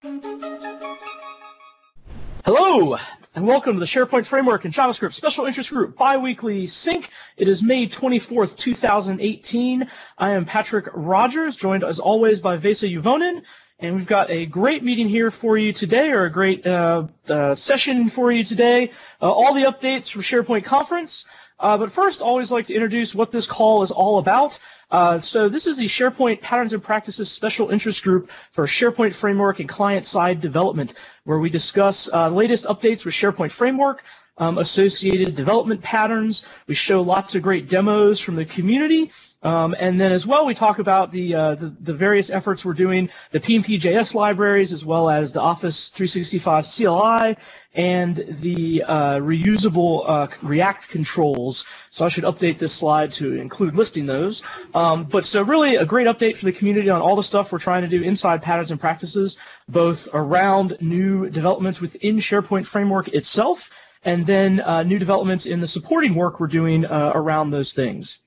Hello, and welcome to the SharePoint Framework and JavaScript Special Interest Group Biweekly Sync. It is May 24th, 2018. I am Patrick Rogers, joined as always by Vesa Juvonen, and we've got a great meeting here for you today, or a great session for you today. All the updates from SharePoint Conference. But first, I always like to introduce what this call is all about. So this is the SharePoint Patterns and Practices Special Interest Group for SharePoint Framework and Client-Side Development, where we discuss the latest updates with SharePoint Framework, associated development patterns. We show lots of great demos from the community, and then as well we talk about the various efforts we're doing, the PnP JS libraries, as well as the Office 365 CLI and the reusable React controls. So I should update this slide to include listing those. But so really a great update for the community on all the stuff we're trying to do inside Patterns and Practices, both around new developments within SharePoint Framework itself, and then new developments in the supporting work we're doing around those things.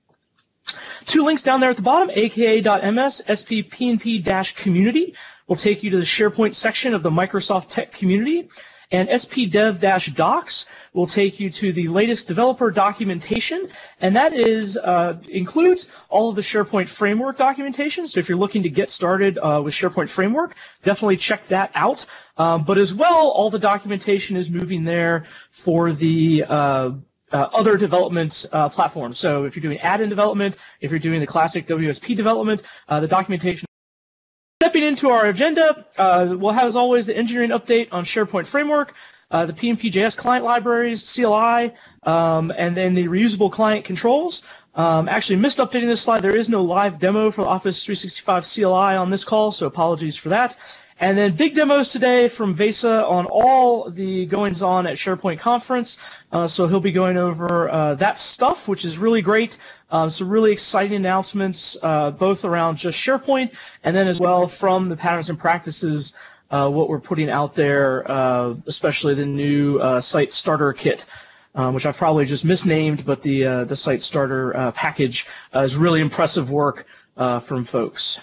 Two links down there at the bottom, aka.ms SPPnP-community will take you to the SharePoint section of the Microsoft Tech community, and SPDev-docs will take you to the latest developer documentation, and that is includes all of the SharePoint Framework documentation. So if you're looking to get started with SharePoint Framework, definitely check that out. But as well, all the documentation is moving there for the other development platforms. So if you're doing add-in development, if you're doing the classic WSP development, the documentation. Stepping into our agenda, we'll have, as always, the engineering update on SharePoint Framework, the PnP JS client libraries, CLI, and then the reusable client controls. Actually missed updating this slide. There is no live demo for Office 365 CLI on this call, so apologies for that. And then big demos today from Vesa on all the goings-on at SharePoint Conference. So he'll be going over that stuff, which is really great. Some really exciting announcements, both around just SharePoint and then as well from the Patterns and Practices, what we're putting out there, especially the new Site Starter Kit, which I've probably just misnamed, but the Site Starter package is really impressive work from folks.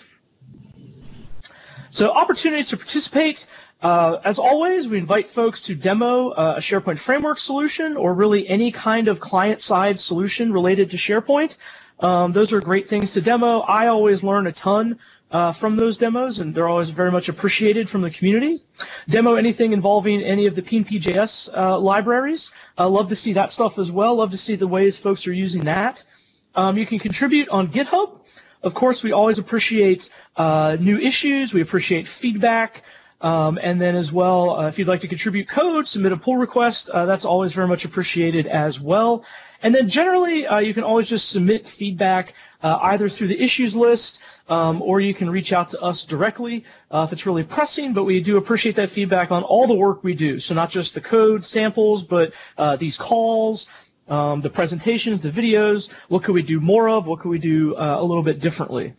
So opportunities to participate. As always, we invite folks to demo a SharePoint Framework solution or really any kind of client-side solution related to SharePoint. Those are great things to demo. I always learn a ton from those demos, and they're always very much appreciated from the community. Demo anything involving any of the PnP JS libraries. I love to see that stuff as well. Love to see the ways folks are using that. You can contribute on GitHub. Of course, we always appreciate new issues. We appreciate feedback. And then as well, if you'd like to contribute code, submit a pull request. That's always very much appreciated as well. And then generally, you can always just submit feedback either through the issues list or you can reach out to us directly if it's really pressing. But we do appreciate that feedback on all the work we do. So not just the code samples, but these calls, the presentations, the videos, what could we do more of, what could we do a little bit differently.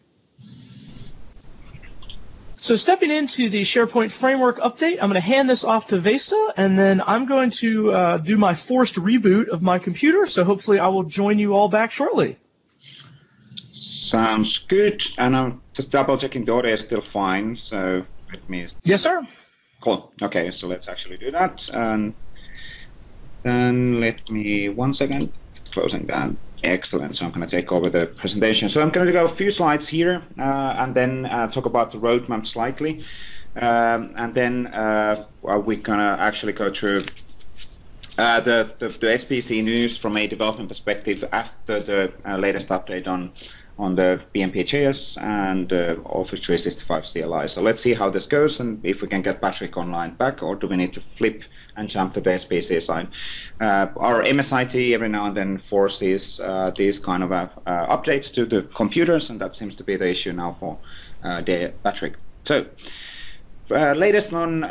So stepping into the SharePoint Framework update, I'm going to hand this off to Vesa, and then I'm going to do my forced reboot of my computer, so hopefully I will join you all back shortly. Sounds good, and I'm just double checking the audio is still fine, so let me... Yes, sir. Cool, okay, so let's actually do that. And then let me, 1 second, closing that. Excellent, so I'm going to take over the presentation. So I'm going to go a few slides here and then talk about the roadmap slightly. And then we're going to actually go through the SPC news from a development perspective after the latest update on the PnP JS and Office 365 CLI. So let's see how this goes and if we can get Patrick online back, or do we need to flip and jump to the SPC side. Our MSIT every now and then forces these kind of updates to the computers, and that seems to be the issue now for Patrick. So latest on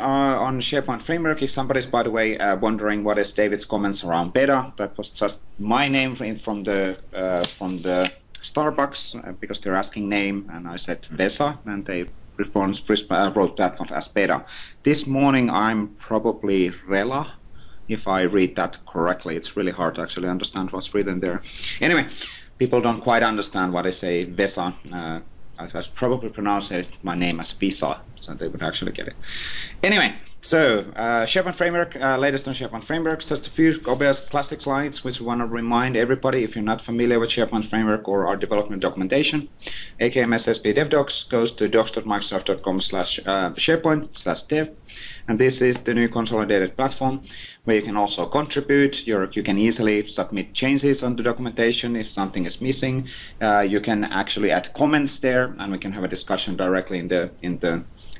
SharePoint Framework, if somebody's, by the way, wondering what is David's comments around beta, that was just my name from the Starbucks because they're asking name, and I said Vesa, and they wrote that one as beta. This morning I'm probably Rela, if I read that correctly. It's really hard to actually understand what's written there. Anyway, people don't quite understand what I say Vesa. I probably pronounce my name as Visa, so they would actually get it. Anyway, so SharePoint Framework, latest on SharePoint Frameworks, just a few obvious classic slides, which we want to remind everybody if you're not familiar with SharePoint Framework or our development documentation. AKMS SP Dev Docs goes to docs.microsoft.com/SharePoint/dev, and this is the new consolidated platform where you can also contribute. You can easily submit changes on the documentation if something is missing. You can actually add comments there, and we can have a discussion directly in the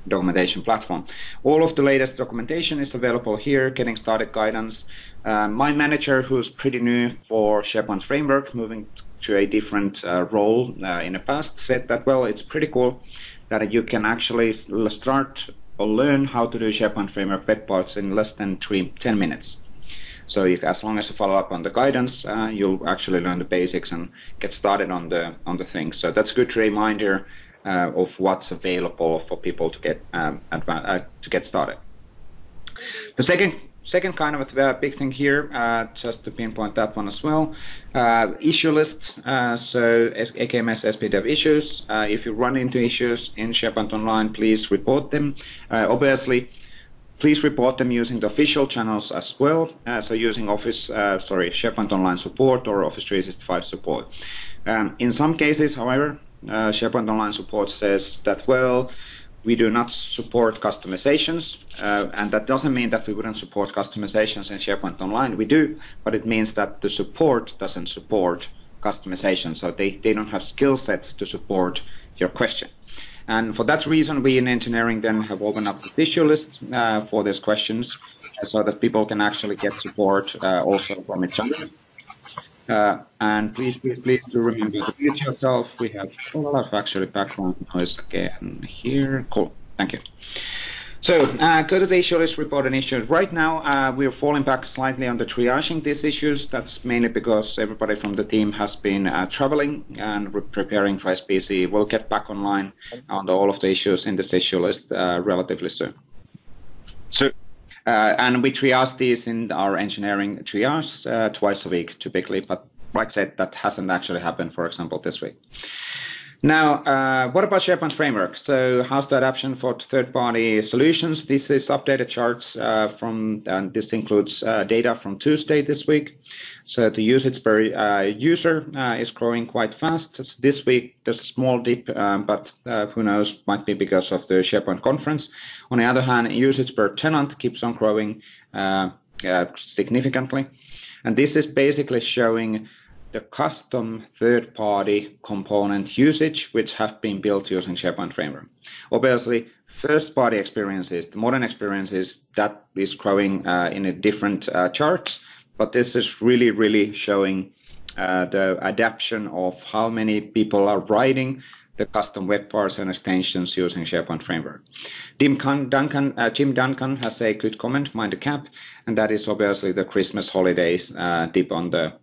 documentation platform. All of the latest documentation is available here, getting started guidance. My manager, who's pretty new for SharePoint Framework, moving to a different role in the past, said that, well, it's pretty cool that you can actually start or learn how to do SharePoint Framework web parts in less than 10 minutes. So as long as you follow up on the guidance, you'll actually learn the basics and get started on the things. So that's a good reminder of what's available for people to get started. The second kind of a big thing here, just to pinpoint that one as well, issue list. So AKMS SP Dev issues. If you run into issues in SharePoint Online, please report them. Obviously, please report them using the official channels as well. So using SharePoint Online support or Office 365 support. In some cases, however, SharePoint Online support says that, well, we do not support customizations, and that doesn't mean that we wouldn't support customizations in SharePoint Online. We do, but it means that the support doesn't support customization, so they don't have skill sets to support your question. And for that reason, we in engineering then have opened up this issue list for these questions so that people can actually get support also from each other. And please do remember to mute yourself. We have a lot of actually background noise again here. Cool, thank you. So go to the issue list, report an issue. Right now, we're falling back slightly on the triaging these issues. That's mainly because everybody from the team has been traveling and preparing for SPC. We'll get back online on all of the issues in this issue list relatively soon. So. And we triage these in our engineering triage twice a week, typically. But like I said, that hasn't actually happened, for example, this week. Now, what about SharePoint Framework? So how's the adoption for third-party solutions? This is updated charts and this includes data from Tuesday this week. So the usage per user is growing quite fast. This week, there's a small dip, but who knows, might be because of the SharePoint Conference. On the other hand, usage per tenant keeps on growing significantly. And this is basically showing the custom third-party component usage, which have been built using SharePoint Framework. Obviously, first-party experiences, the modern experiences, that is growing in a different charts, but this is really showing the adaptation of how many people are writing the custom web parts and extensions using SharePoint Framework. Jim Duncan has a good comment, mind the cap, and that is obviously the Christmas holidays dip on there,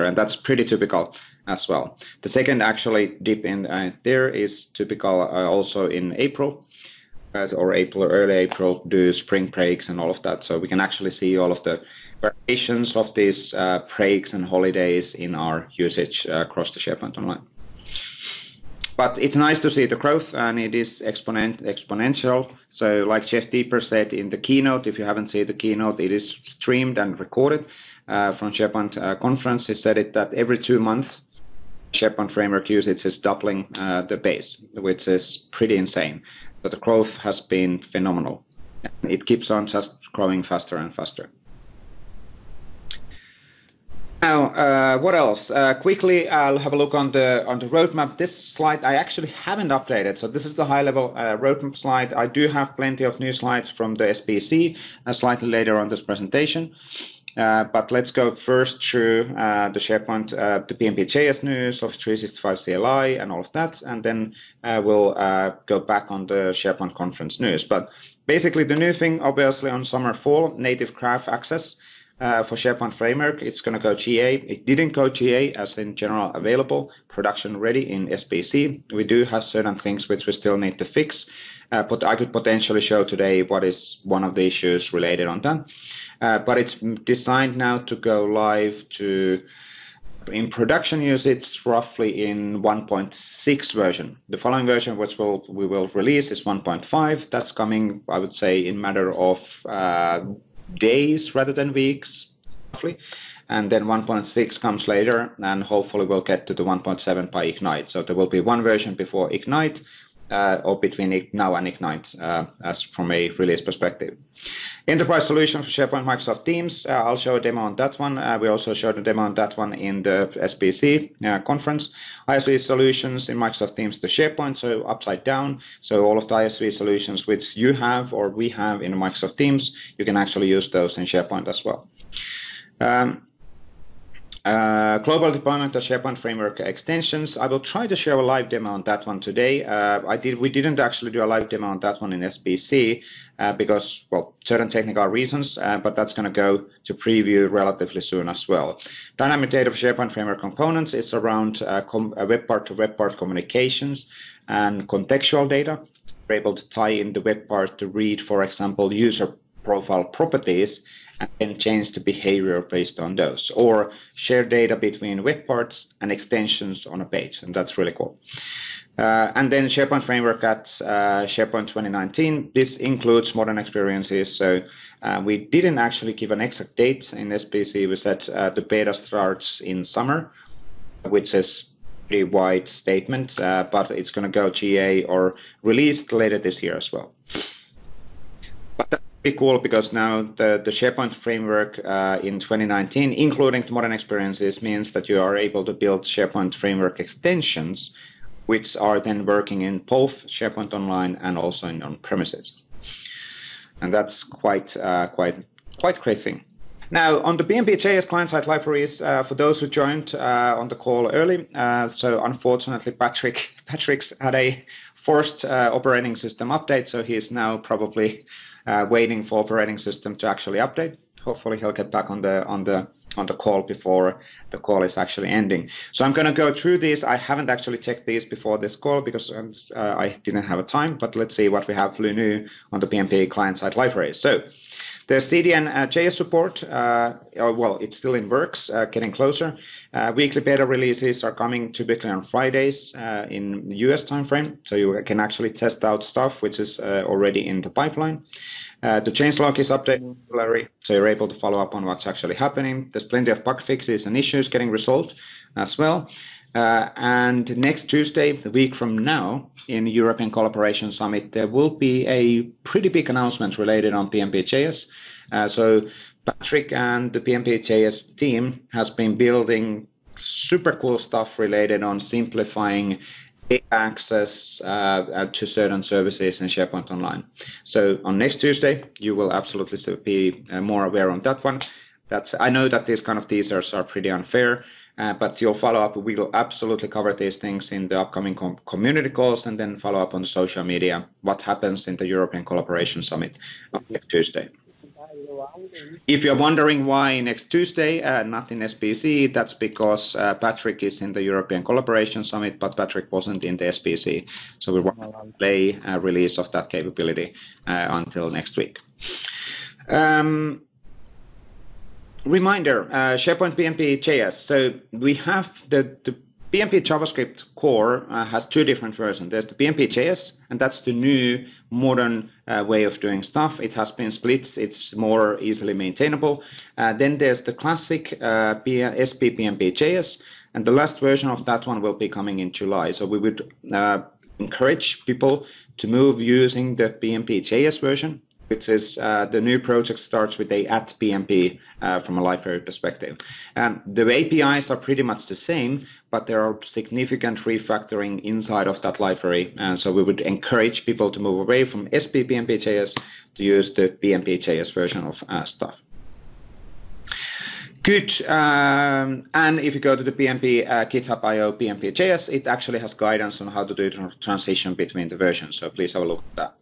and that's pretty typical as well. The second actually dip in there is typical also in April, or early April, do spring breaks and all of that. So we can actually see all of the variations of these breaks and holidays in our usage across the SharePoint Online. But it's nice to see the growth, and it is exponential. So like Jeff Deeper said in the keynote, if you haven't seen the keynote, it is streamed and recorded from SharePoint Conference. He said that every 2 months, SharePoint Framework usage is doubling the base, which is pretty insane. But the growth has been phenomenal. It keeps on just growing faster and faster. Now, what else? Quickly, I'll have a look on the roadmap. This slide I actually haven't updated, so this is the high-level roadmap slide. I do have plenty of new slides from the SPC slightly later on this presentation. But let's go first through the SharePoint, the PnP JS news, Office 365 CLI, and all of that, and then we'll go back on the SharePoint Conference news. But basically, the new thing, obviously, on summer fall, native graph access. For SharePoint Framework, it's going to go GA. It didn't go GA as in general available, production ready in SPC. We do have certain things which we still need to fix, but I could potentially show today what is one of the issues related on that. But it's designed now to go live to In production use, it's roughly in 1.6 version. The following version, which we will release, is 1.5. That's coming, I would say, in matter of days rather than weeks, roughly. And then 1.6 comes later, and hopefully we'll get to the 1.7 by Ignite. So there will be one version before Ignite, or between now and Ignite, as from a release perspective. Enterprise solution for SharePoint Microsoft Teams. I'll show a demo on that one. We also showed a demo on that one in the SPC conference. ISV solutions in Microsoft Teams to SharePoint, so upside down. So all of the ISV solutions which you have or we have in Microsoft Teams, you can actually use those in SharePoint as well. Global deployment of SharePoint Framework extensions. I will try to share a live demo on that one today. We didn't actually do a live demo on that one in SPC because, well, certain technical reasons, but that's going to go to preview relatively soon as well. Dynamic data for SharePoint Framework components is around web part to web part communications and contextual data. We're able to tie in the web part to read, for example, user profile properties and then change the behavior based on those, or share data between web parts and extensions on a page, and that's really cool. And then SharePoint Framework at SharePoint 2019. This includes modern experiences, so we didn't actually give an exact date in SPC. We said the beta starts in summer, which is a pretty wide statement, but it's going to go GA or released later this year as well. But pretty cool because now the SharePoint framework in 2019, including the modern experiences, means that you are able to build SharePoint framework extensions, which are then working in both SharePoint Online and also in on-premises. And that's quite great thing. Now, on the PnP JS client-side libraries, for those who joined on the call early, so unfortunately Patrick's had a forced operating system update, so he's now probably waiting for operating system to actually update. Hopefully he'll get back on the call before the call is actually ending. So I'm going to go through these. I haven't actually checked these before this call because I didn't have a time, but let's see what we have new on the PnP client-side libraries. So the CDN JS support, well, it's still in works, getting closer. Weekly beta releases are coming typically on Fridays in the US timeframe, so you can actually test out stuff which is already in the pipeline. The changelog is updated regularly, so you're able to follow up on what's actually happening. There's plenty of bug fixes and issues getting resolved as well. And next Tuesday, the week from now, in European Collaboration Summit, there will be a pretty big announcement related on PnP JS. So Patrick and the PnP JS team has been building super cool stuff related on simplifying data access to certain services in SharePoint Online. So on next Tuesday, you will absolutely be more aware on that one. I know that these kind of teasers are pretty unfair, but you'll follow up. We will absolutely cover these things in the upcoming community calls and then follow up on the social media, what happens in the European Collaboration Summit on next Tuesday. If you're wondering why next Tuesday, not in SPC, that's because Patrick is in the European Collaboration Summit, but Patrick wasn't in the SPC. So we want to delay a release of that capability until next week. Reminder, SharePoint PnP JS. So we have the PnP JavaScript core has two different versions. There's the PnP JS, and that's the new modern way of doing stuff. It has been split. It's more easily maintainable. Then there's the classic SPFx JS, and the last version of that one will be coming in July. So we would encourage people to move using the PnP JS version, which is the new project starts with a @PnP from a library perspective. The APIs are pretty much the same, but there are significant refactoring inside of that library. So we would encourage people to move away from SPFx JS to use the PnP JS version of stuff. Good. And if you go to the PnP GitHub.io PnP JS, it actually has guidance on how to do the transition between the versions. So please have a look at that.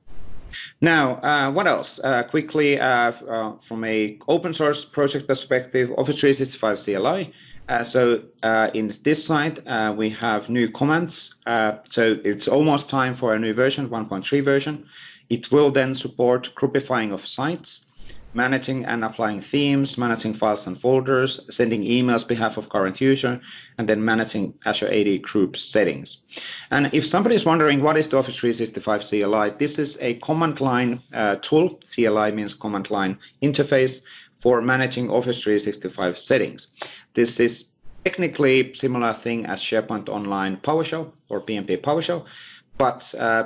Now, what else? Quickly, from a open source project perspective, Office 365 CLI. So in this side, we have new comments. So it's almost time for a new version, 1.3 version. It will then support groupifying of sites. managing and applying themes, managing files and folders, sending emails on behalf of current user, and then managing Azure AD group settings. And if somebody is wondering what is the Office 365 CLI, this is a command line tool. CLI means command line interface for managing Office 365 settings. This is technically similar thing as SharePoint Online PowerShell or PnP PowerShell, but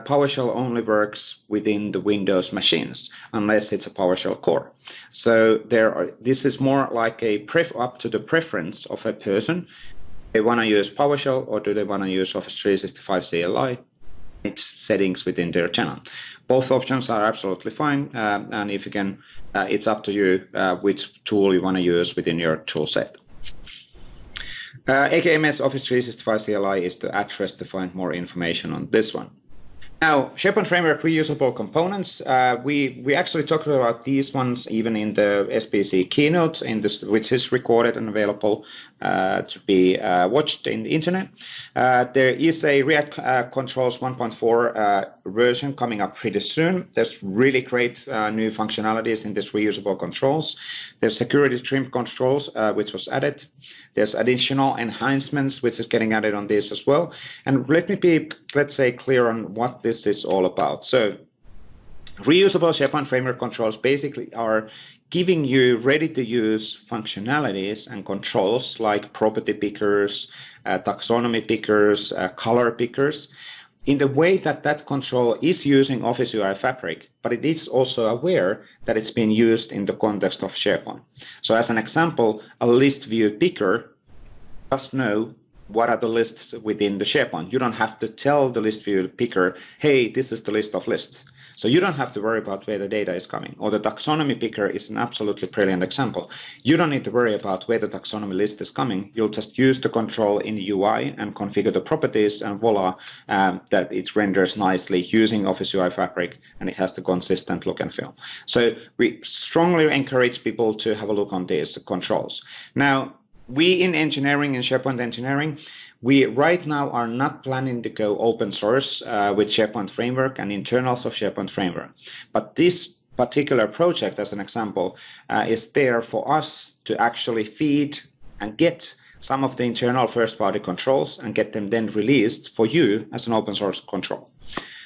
PowerShell only works within the Windows machines unless it's a PowerShell core. So this is more like up to the preference of a person. They want to use PowerShell or do they want to use Office 365 CLI? It's settings within their channel. Both options are absolutely fine, and if you can, it's up to you which tool you want to use within your tool set. AKMS Office 365 CLI is the address to find more information on this one. Now, SharePoint Framework reusable components. We actually talked about these ones even in the SPC keynote, which is recorded and available to be watched in the internet. There is a React Controls 1.4 version coming up pretty soon. There's really great new functionalities in this reusable controls. There's security trim controls, which was added. There's additional enhancements, which is getting added on this as well. And let me be, let's say, clear on what this is all about. So reusable SharePoint Framework controls basically are giving you ready-to-use functionalities and controls like property pickers, taxonomy pickers, color pickers, in the way that that control is using Office UI Fabric, but it is also aware that it's being used in the context of SharePoint. So as an example, a list view picker does know what are the lists within the SharePoint. You don't have to tell the list view picker, hey, this is the list of lists. So you don't have to worry about where the data is coming. Or the taxonomy picker is an absolutely brilliant example. You don't need to worry about where the taxonomy list is coming. You'll just use the control in the UI and configure the properties, and voila, that it renders nicely using Office UI Fabric, and it has the consistent look and feel. So we strongly encourage people to have a look on these controls. Now, we in engineering, in SharePoint engineering, we right now are not planning to go open source with SharePoint Framework and internals of SharePoint Framework. But this particular project, as an example, is there for us to actually feed and get some of the internal first-party controls and get them then released for you as an open source control.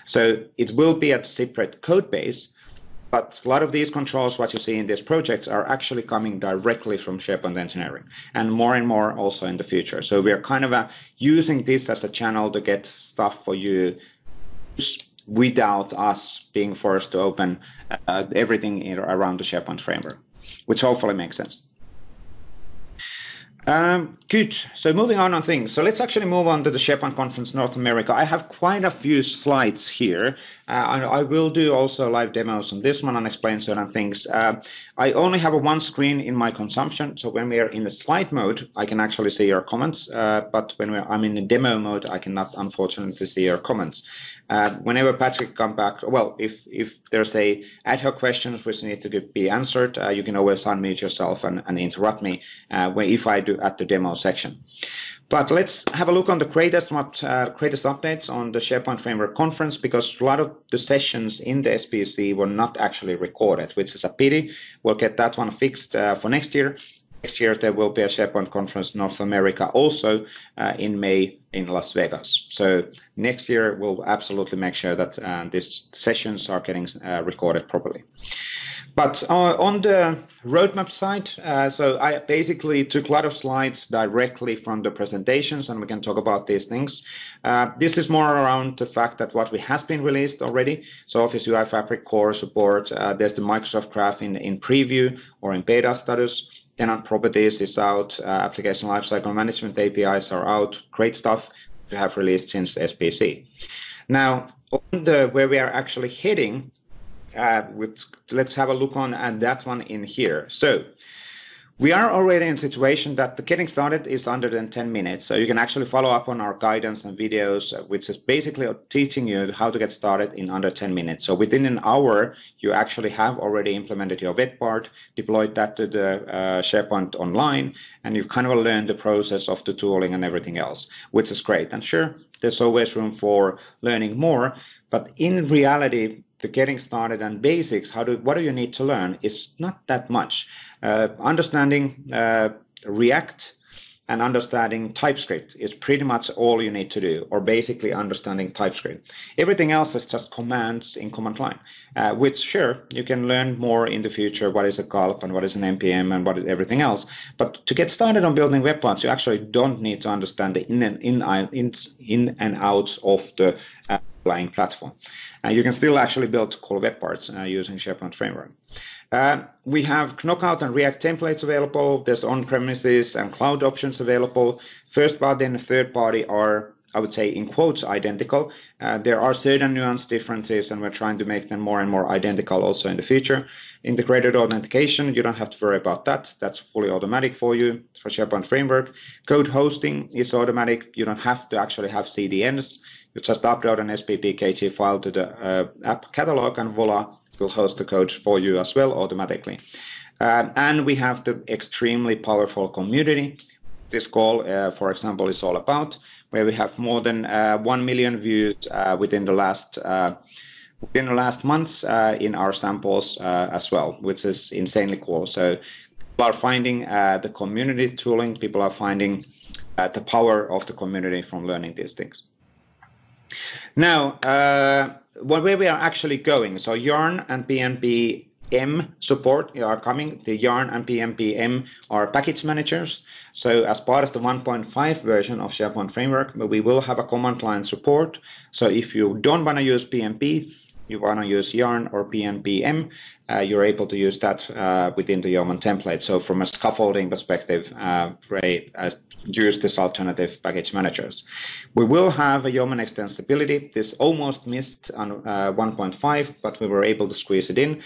So it will be a separate code base, but a lot of these controls, what you see in these projects, are actually coming directly from SharePoint engineering, and more also in the future. So we are kind of using this as a channel to get stuff for you without us being forced to open everything around the SharePoint framework, which hopefully makes sense. Good. So moving on things. So let's actually move on to the SharePoint Conference North America. I have quite a few slides here. I will do also live demos on this one and explain certain things. I only have one screen in my consumption. So when we are in the slide mode, I can actually see your comments. But when I'm in the demo mode, I cannot unfortunately see your comments. Whenever Patrick comes back, well, if there's a ad hoc questions which need to be answered, you can always unmute yourself and interrupt me if I do at the demo section. But let's have a look on the greatest updates on the SharePoint Framework Conference, because a lot of the sessions in the SPC were not actually recorded, which is a pity. We'll get that one fixed for next year. Next year, there will be a SharePoint Conference North America also in May in Las Vegas. So next year, we'll absolutely make sure that these sessions are getting recorded properly. But on the roadmap side, so I basically took a lot of slides directly from the presentations, and we can talk about these things. This is more around the fact that what has been released already. So Office UI Fabric Core support, there's the Microsoft Graph in preview or in beta status. Tenant properties is out, application lifecycle management APIs are out, great stuff to have released since SPC. Now, on where we are actually heading, let's have a look on that one in here. So we are already in a situation that the getting started is under than 10 minutes. So you can actually follow up on our guidance and videos, which is basically teaching you how to get started in under 10 minutes. So within an hour, you actually have already implemented your web part, deployed that to the SharePoint Online, and you've kind of learned the process of the tooling and everything else, which is great. And sure, there's always room for learning more, but in reality, the getting started and basics, what do you need to learn is not that much. Understanding React and understanding TypeScript is pretty much all you need to do, or basically understanding TypeScript. Everything else is just commands in command line, which sure, you can learn more in the future, what is a gulp and what is an npm and what is everything else. But to get started on building web parts, you actually don't need to understand the in and outs of the underlying platform. You can still actually build cool web parts using SharePoint Framework. We have Knockout and React templates available. There's on-premises and cloud options available. First party and third party are, I would say, in quotes, identical. There are certain nuance differences, and we're trying to make them more and more identical also in the future. Integrated authentication, you don't have to worry about that. That's fully automatic for you for SharePoint Framework. Code hosting is automatic. You don't have to actually have CDNs. You just upload an SPFx file to the app catalog, and voila, will host the code for you as well automatically. And we have the extremely powerful community. This call, for example, is all about, where we have more than 1 million views within the last months in our samples as well, which is insanely cool. So people are finding the community tooling, people are finding the power of the community from learning these things. Now, where we are actually going, so Yarn and PnP M support are coming. The Yarn and PnP M are package managers. So as part of the 1.5 version of SharePoint Framework, we will have a command line support. So if you don't want to use PnP, you want to use Yarn or PnP M, you're able to use that within the Yeoman template. So from a scaffolding perspective, use this alternative package managers. We will have a Yeoman extensibility. This almost missed on 1.5, but we were able to squeeze it in.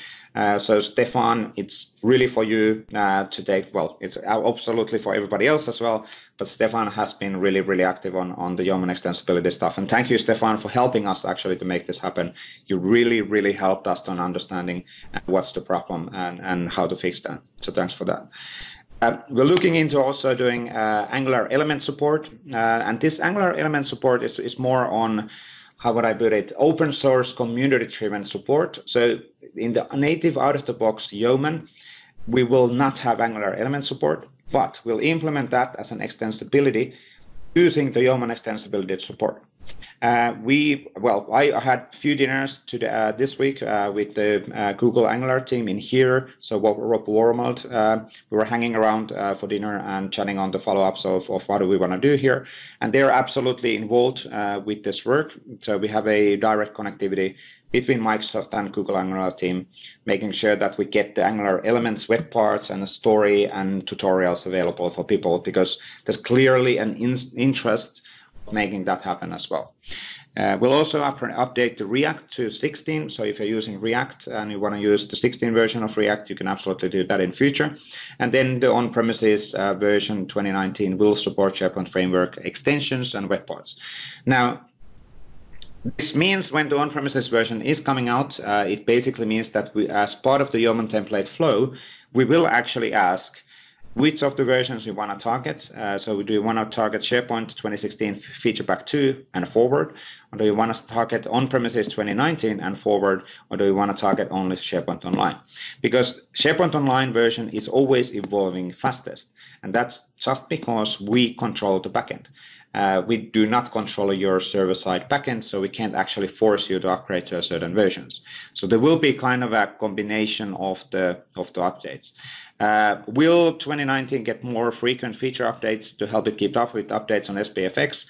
So Stefan, it's really for you to take, well, it's absolutely for everybody else as well, but Stefan has been really, really active on the Yeoman extensibility stuff. And thank you, Stefan, for helping us actually to make this happen. You really, really helped us on understanding what's the problem and how to fix that. So thanks for that. We're looking into also doing Angular element support, and this Angular element support is more on, how would I put it, open source community-driven support. So in the native out-of-the-box Yeoman, we will not have Angular element support, but we'll implement that as an extensibility using the Yeoman extensibility support. I had a few dinners this week with the Google Angular team in here. So Rob Wormold, we were hanging around for dinner and chatting on the follow-ups of what do we want to do here. And they're absolutely involved with this work. So we have a direct connectivity between Microsoft and Google Angular team, making sure that we get the Angular elements, web parts, and a story and tutorials available for people, because there's clearly an interest making that happen as well. We'll also update the React to 16. So if you're using React and you want to use the 16 version of React, you can absolutely do that in future. And then the on-premises version 2019 will support SharePoint Framework extensions and web parts. Now, this means when the on-premises version is coming out, it basically means that we, as part of the Yeoman template flow, we will actually ask which of the versions you want to target. So do you want to target SharePoint 2016 Feature Pack 2 and forward? Or do you want to target on-premises 2019 and forward? Or do you want to target only SharePoint Online? Because SharePoint Online version is always evolving fastest. And that's just because we control the backend. We do not control your server-side backend, so we can't actually force you to upgrade to certain versions. So there will be kind of a combination of the updates. Will 2019 get more frequent feature updates to help it keep up with updates on SPFx?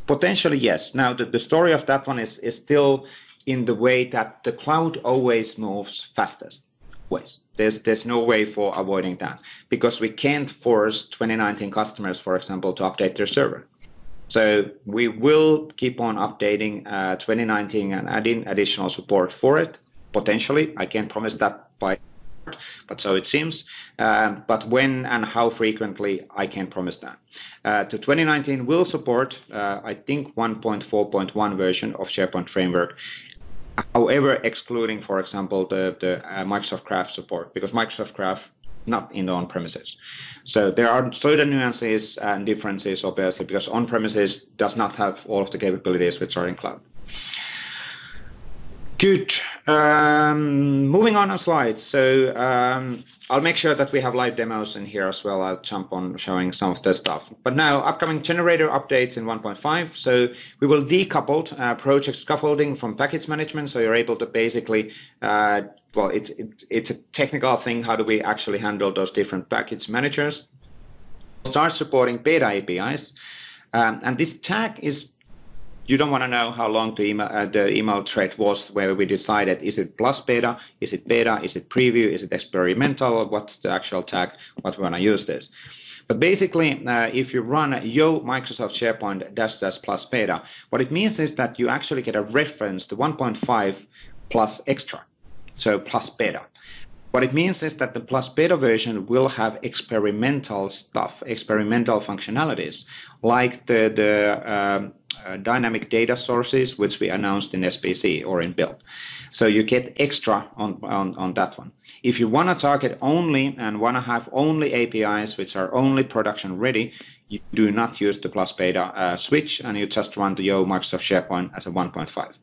Potentially, yes. Now, the story of that one is still in the way that the cloud always moves fastest. Always. There's no way for avoiding that, because we can't force 2019 customers, for example, to update their server. So we will keep on updating 2019 and adding additional support for it, potentially. I can't promise that by heart, but so it seems. But when and how frequently, I can't promise that. To 2019 will support, I think, 1.4.1 version of SharePoint Framework. However, excluding, for example, the Microsoft Graph support, because Microsoft Graph not in the on-premises. So there are certain nuances and differences, obviously, because on-premises does not have all of the capabilities which are in cloud. Good. Moving on slides. So I'll make sure that we have live demos in here as well. I'll jump on showing some of the stuff. But now upcoming generator updates in 1.5. So we will decouple project scaffolding from package management. So you're able to basically, well, it's a technical thing. How do we actually handle those different package managers? Start supporting beta APIs. And this tag is, you don't want to know how long the email thread was where we decided, is it plus beta, is it preview, is it experimental, what's the actual tag, what we want to use this. But basically, if you run yo Microsoft SharePoint -- plus beta, what it means is that you actually get a reference to 1.5 plus extra, so plus beta. What it means is that the plus beta version will have experimental stuff, experimental functionalities, like the dynamic data sources, which we announced in SPC or in build. So you get extra on that one. If you want to target only and want to have only APIs which are only production ready, you do not use the plus beta switch, and you just run the yo Microsoft SharePoint as a 1.5.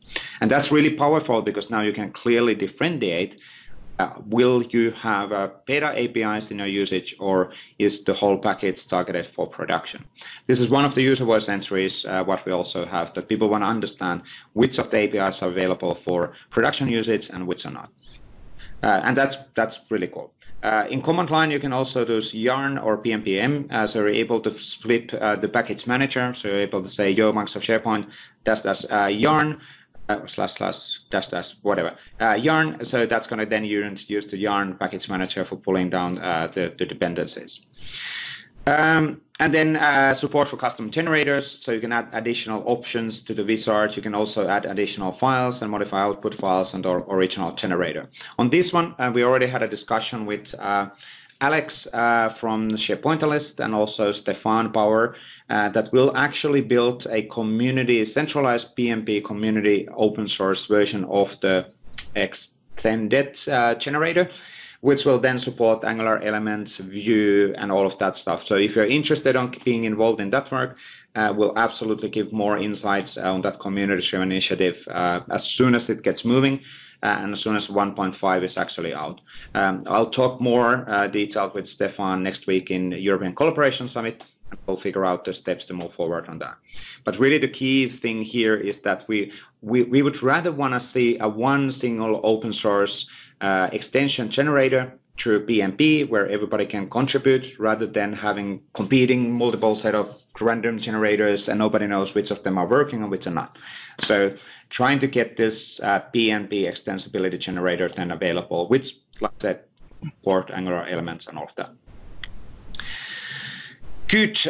And that's really powerful because now you can clearly differentiate. Will you have beta APIs in your usage, or is the whole package targeted for production? This is one of the user voice entries, what we also have, that people want to understand which of the APIs are available for production usage and which are not. And that's really cool. In command line, you can also do yarn or PnPM, so you're able to split the package manager. So you're able to say yo Microsoft SharePoint -- yarn / whatever yarn. So that's going to then use the yarn package manager for pulling down the dependencies. And then support for custom generators, so you can add additional options to the wizard. You can also add additional files and modify output files and our original generator. On this one, we already had a discussion with Alex from the SharePoint list and also Stefan Bauer that will actually build a community, centralized PnP community open source version of the extended generator, which will then support Angular elements, Vue, and all of that stuff. So if you're interested in being involved in that work, we'll absolutely give more insights on that community initiative as soon as it gets moving and as soon as 1.5 is actually out. I'll talk more detailed with Stefan next week in European Collaboration Summit, and we'll figure out the steps to move forward on that. But really the key thing here is that we would rather want to see a one single open source extension generator through PnP where everybody can contribute, rather than having competing multiple set of random generators and nobody knows which of them are working and which are not. So trying to get this PnP extensibility generator then available, which, like I said, support Angular elements and all of that. Good.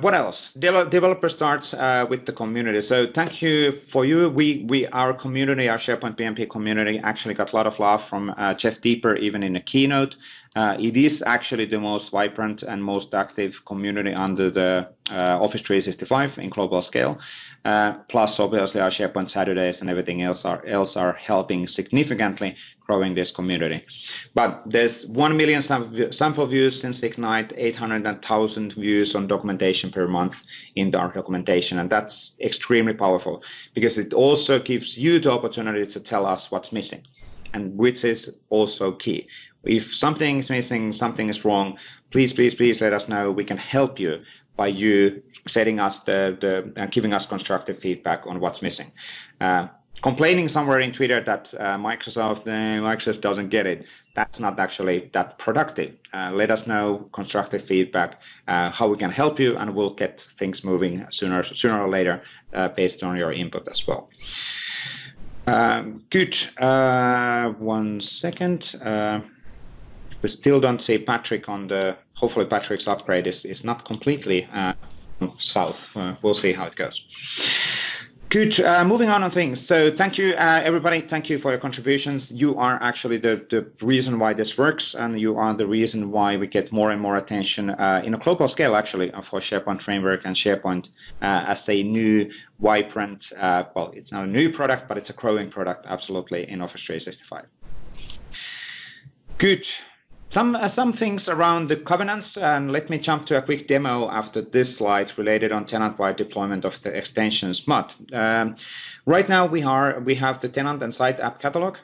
What else? Developer starts with the community. So thank you for you. Our community, our SharePoint PnP community, actually got a lot of love from Jeff Deeper, even in the keynote. It is actually the most vibrant and most active community under the Office 365 in global scale. Plus, obviously, our SharePoint Saturdays and everything else are helping significantly growing this community. But there's 1 million sample views since Ignite, 800,000 views on documentation per month in our documentation, and that's extremely powerful because it also gives you the opportunity to tell us what's missing, and which is also key. If something is missing, something is wrong, please let us know. We can help you by you setting us giving us constructive feedback on what's missing. Complaining somewhere in Twitter that Microsoft doesn't get it, that's not actually that productive. Let us know constructive feedback, how we can help you, and we'll get things moving sooner or later based on your input as well. Good. 1 second. We still don't see Patrick on the. Hopefully, Patrick's upgrade is not completely south. We'll see how it goes. Good. Moving on things. So thank you, everybody. Thank you for your contributions. You are actually the reason why this works, and you are the reason why we get more and more attention in a global scale, actually, for SharePoint Framework and SharePoint as a new, vibrant, well, it's not a new product, but it's a growing product, absolutely, in Office 365. Good. Some things around the covenants, and let me jump to a quick demo after this slide related on tenant-wide deployment of the extensions. But right now we have the tenant and site app catalog.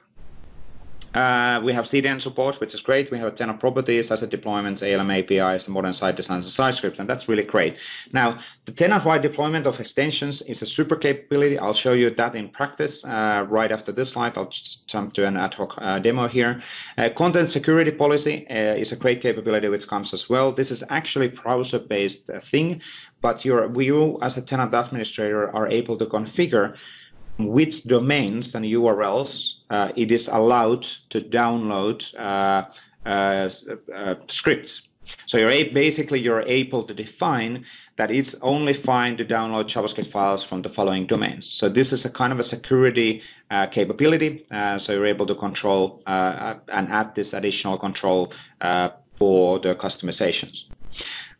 We have CDN support, which is great. We have tenant properties, asset deployment, ALM APIs, modern site designs, and site script, and that's really great. Now, the tenant-wide deployment of extensions is a super capability. I'll show you that in practice right after this slide. I'll just jump to an ad hoc demo here. Content security policy is a great capability which comes as well. This is actually browser-based thing, but you as a tenant administrator are able to configure which domains and URLs it is allowed to download scripts. So you're able to define that it's only fine to download JavaScript files from the following domains. So this is a kind of a security capability. So you're able to control and add this additional control for the customizations.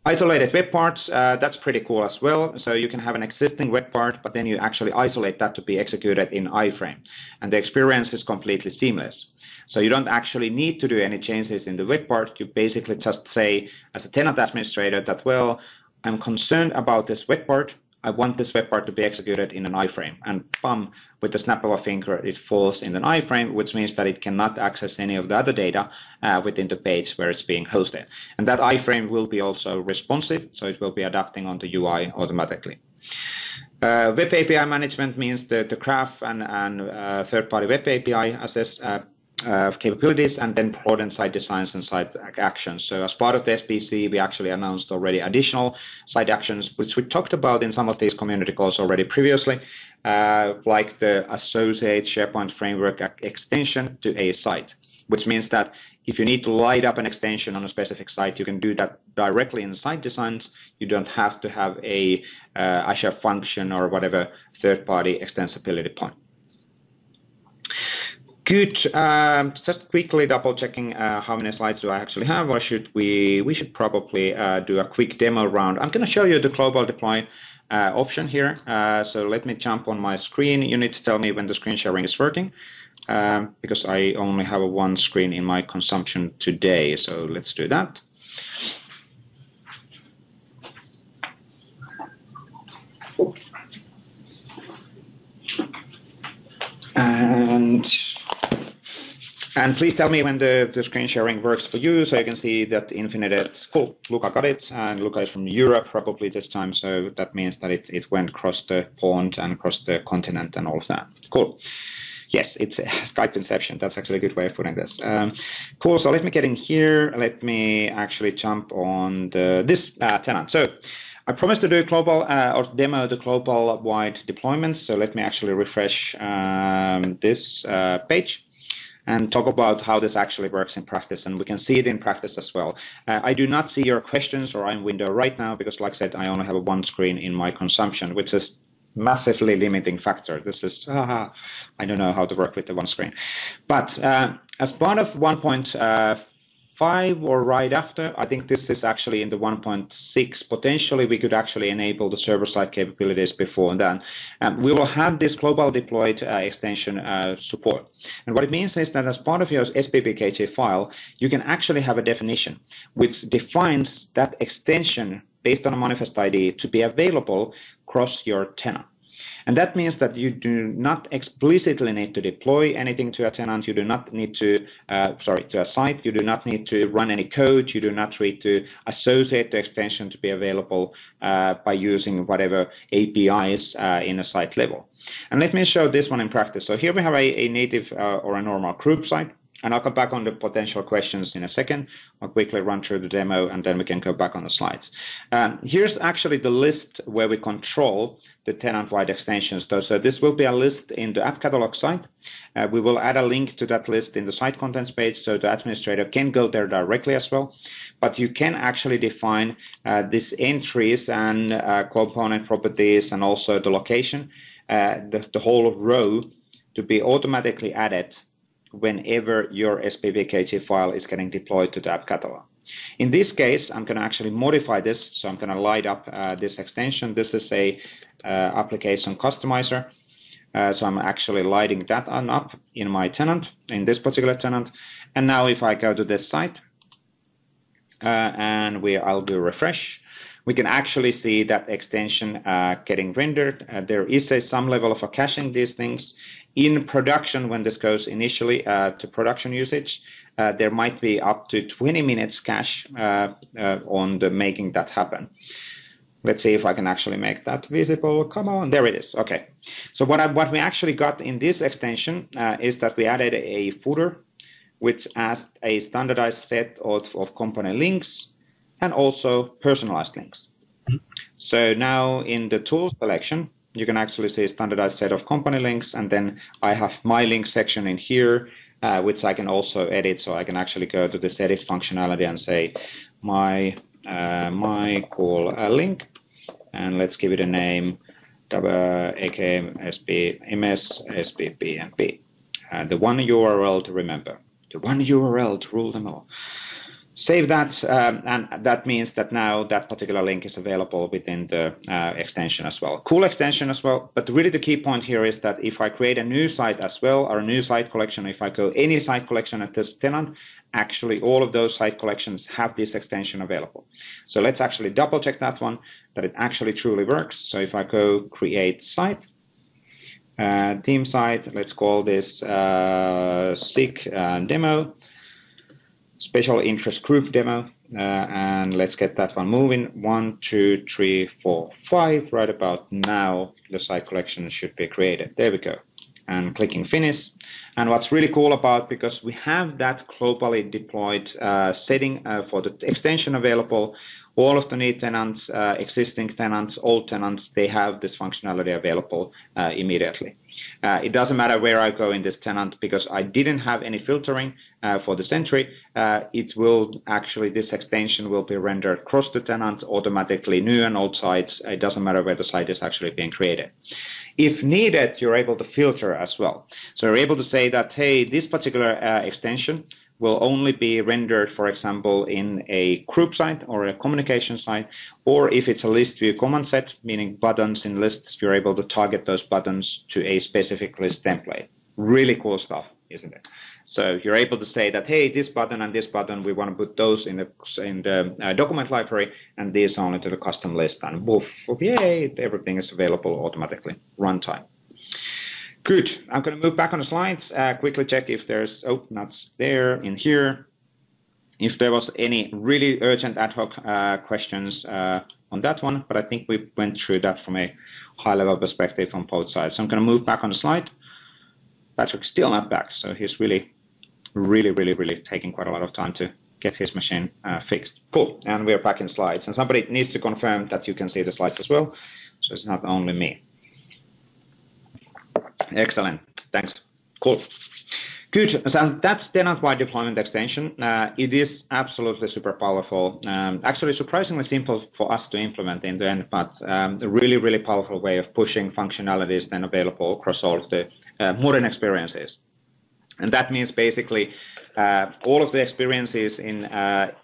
Isolated web parts, that's pretty cool as well. So you can have an existing web part, but then you actually isolate that to be executed in iframe. And the experience is completely seamless. So you don't actually need to do any changes in the web part. You basically just say, as a tenant administrator, that, well, I'm concerned about this web part. I want this web part to be executed in an iframe. And bam, with the snap of a finger, it falls in an iframe, which means that it cannot access any of the other data within the page where it's being hosted. And that iframe will be also responsive, so it will be adapting on the UI automatically. Web API management means the graph and third-party web API access capabilities, and then broaden site designs and site actions. So as part of the SPC, we actually announced already additional site actions, which we talked about in some of these community calls already previously, like the associate SharePoint framework extension to a site, which means that if you need to light up an extension on a specific site, you can do that directly in site designs. You don't have to have a Azure function or whatever third-party extensibility point. Good. Just quickly double checking how many slides do I actually have, or should we should probably do a quick demo round. I'm going to show you the global deploy option here. So let me jump on my screen. You need to tell me when the screen sharing is working, because I only have one screen in my consumption today. So let's do that. And please tell me when the screen sharing works for you, so you can see that Infinite. Cool, Luca got it, and Luca is from Europe probably this time, so that means that it went across the pond and across the continent and all of that. Cool. Yes, it's Skype Inception. That's actually a good way of putting this. Cool, so let me get in here. Let me actually jump on this tenant. So I promised to do global or demo the global wide deployments. So let me actually refresh this page and talk about how this actually works in practice, and we can see it in practice as well. I do not see your questions or in window right now because, like I said, I only have one screen in my consumption, which is massively limiting factor. This is, I don't know how to work with the one screen. But as part of 1.5 or right after, I think this is actually in the 1.6. Potentially, we could actually enable the server-side capabilities before that. We will have this global deployed extension support. And what it means is that as part of your SPFx file, you can actually have a definition which defines that extension based on a manifest ID to be available across your tenant. And that means that you do not explicitly need to deploy anything to a tenant. You do not need to, to a site. You do not need to run any code. You do not need to associate the extension to be available by using whatever APIs in a site level. And let me show this one in practice. So here we have a native or a normal group site. And I'll come back on the potential questions in a second. I'll quickly run through the demo, and then we can go back on the slides. Here's actually the list where we control the tenant-wide extensions. So this will be a list in the app catalog site. We will add a link to that list in the site contents page, so the administrator can go there directly as well. But you can actually define these entries and component properties and also the location, the whole row to be automatically added whenever your SPFx file is getting deployed to the app catalog. In this case, I'm going to actually modify this. So I'm going to light up this extension. This is a application customizer. So I'm actually lighting that on up in my tenant, in this particular tenant. And now if I go to this site, and I'll do refresh. We can actually see that extension getting rendered. There is some level of a caching these things. In production, when this goes initially to production usage, there might be up to 20 minutes cache on the making that happen. Let's see if I can actually make that visible. Come on, there it is. Okay. So what we actually got in this extension is that we added a footer, which has a standardized set of component links and also personalized links. So now in the tool selection, you can actually see a standardized set of component links, and then I have my link section in here, which I can also edit. So I can actually go to this edit functionality and say my call link, and let's give it a name, aka MS SPFx. The one URL to remember, the one URL to rule them all. Save that, and that means that now that particular link is available within the extension as well. Cool extension as well, but really the key point here is that if I create a new site as well, or a new site collection, if I go any site collection at this tenant, actually all of those site collections have this extension available. So let's actually double check that one, that it actually truly works. So if I go create site, theme site, let's call this SIG demo, special interest group demo, and let's get that one moving. 1, 2, 3, 4, 5. Right about now, the site collection should be created. There we go. And clicking finish. And what's really cool about, because we have that globally deployed setting for the extension available, all of the new tenants, existing tenants, old tenants, they have this functionality available immediately. It doesn't matter where I go in this tenant, because I didn't have any filtering for this entry. It will actually, this extension will be rendered across the tenant automatically, new and old sites. It doesn't matter where the site is actually being created. If needed, you're able to filter as well. So you're able to say that, hey, this particular extension will only be rendered, for example, in a group site or a communication site, or if it's a list view command set, meaning buttons in lists, you're able to target those buttons to a specific list template. Really cool stuff, isn't it? So you're able to say that, hey, this button and this button, we want to put those in the document library, and these only to the custom list, and woof, yay, everything is available automatically, runtime. Good. I'm going to move back on the slides, quickly check if there's, oh, not there in here. If there was any really urgent ad hoc questions on that one, but I think we went through that from a high-level perspective on both sides. So I'm going to move back on the slide. Patrick's still not back, so he's really taking quite a lot of time to get his machine fixed. Cool, and we're back in slides. And somebody needs to confirm that you can see the slides as well, so it's not only me. Excellent, thanks. Cool. Good, so that's tenant-wide deployment extension. It is absolutely super powerful. Actually, surprisingly simple for us to implement in the end, but a really powerful way of pushing functionalities then available across all of the modern experiences. And that means basically all of the experiences in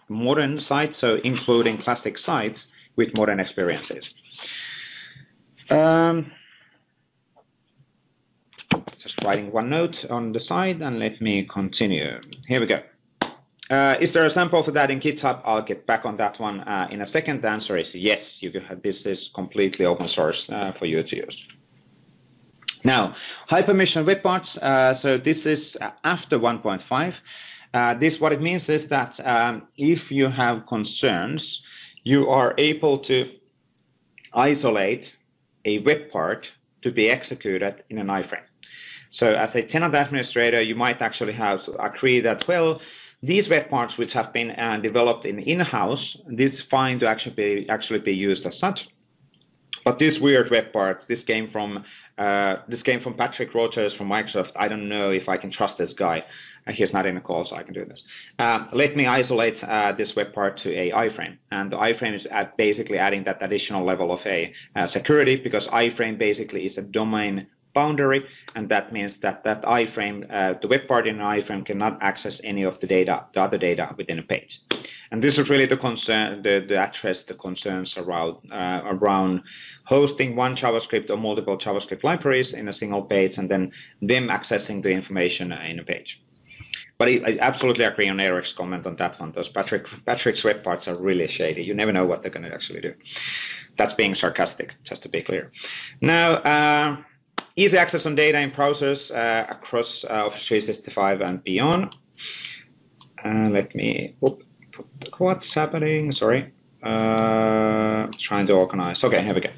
modern sites, so including classic sites with modern experiences. Just writing one note on the side, and let me continue. Here we go. Is there a sample for that in GitHub? I'll get back on that one in a second. The answer is yes. You can have, this is completely open source for you to use. Now, high permission web parts. So this is after 1.5. This, what it means is that if you have concerns, you are able to isolate a web part to be executed in an iframe. So as a tenant administrator, you might actually have to agree that, well, these web parts which have been developed in-house, this is fine to actually be used as such. But this weird web part, this came from Patrick Rogers from Microsoft. I don't know if I can trust this guy. He's not in the call, so I can do this. Let me isolate this web part to a iframe. And the iframe is basically adding that additional level of a security, because iframe basically is a domain boundary, and that means that iframe, the web part in an iframe cannot access any of the data, the other data within a page. And this is really the concern, the address the concerns around hosting one JavaScript or multiple JavaScript libraries in a single page, and then them accessing the information in a page. But I absolutely agree on Eric's comment on that one. Those Patrick's web parts are really shady. You never know what they're going to actually do. That's being sarcastic, just to be clear. Now, easy access on data in browsers across Office 365 and beyond. Let me put what's happening. Sorry. Trying to organize. Okay, here we go.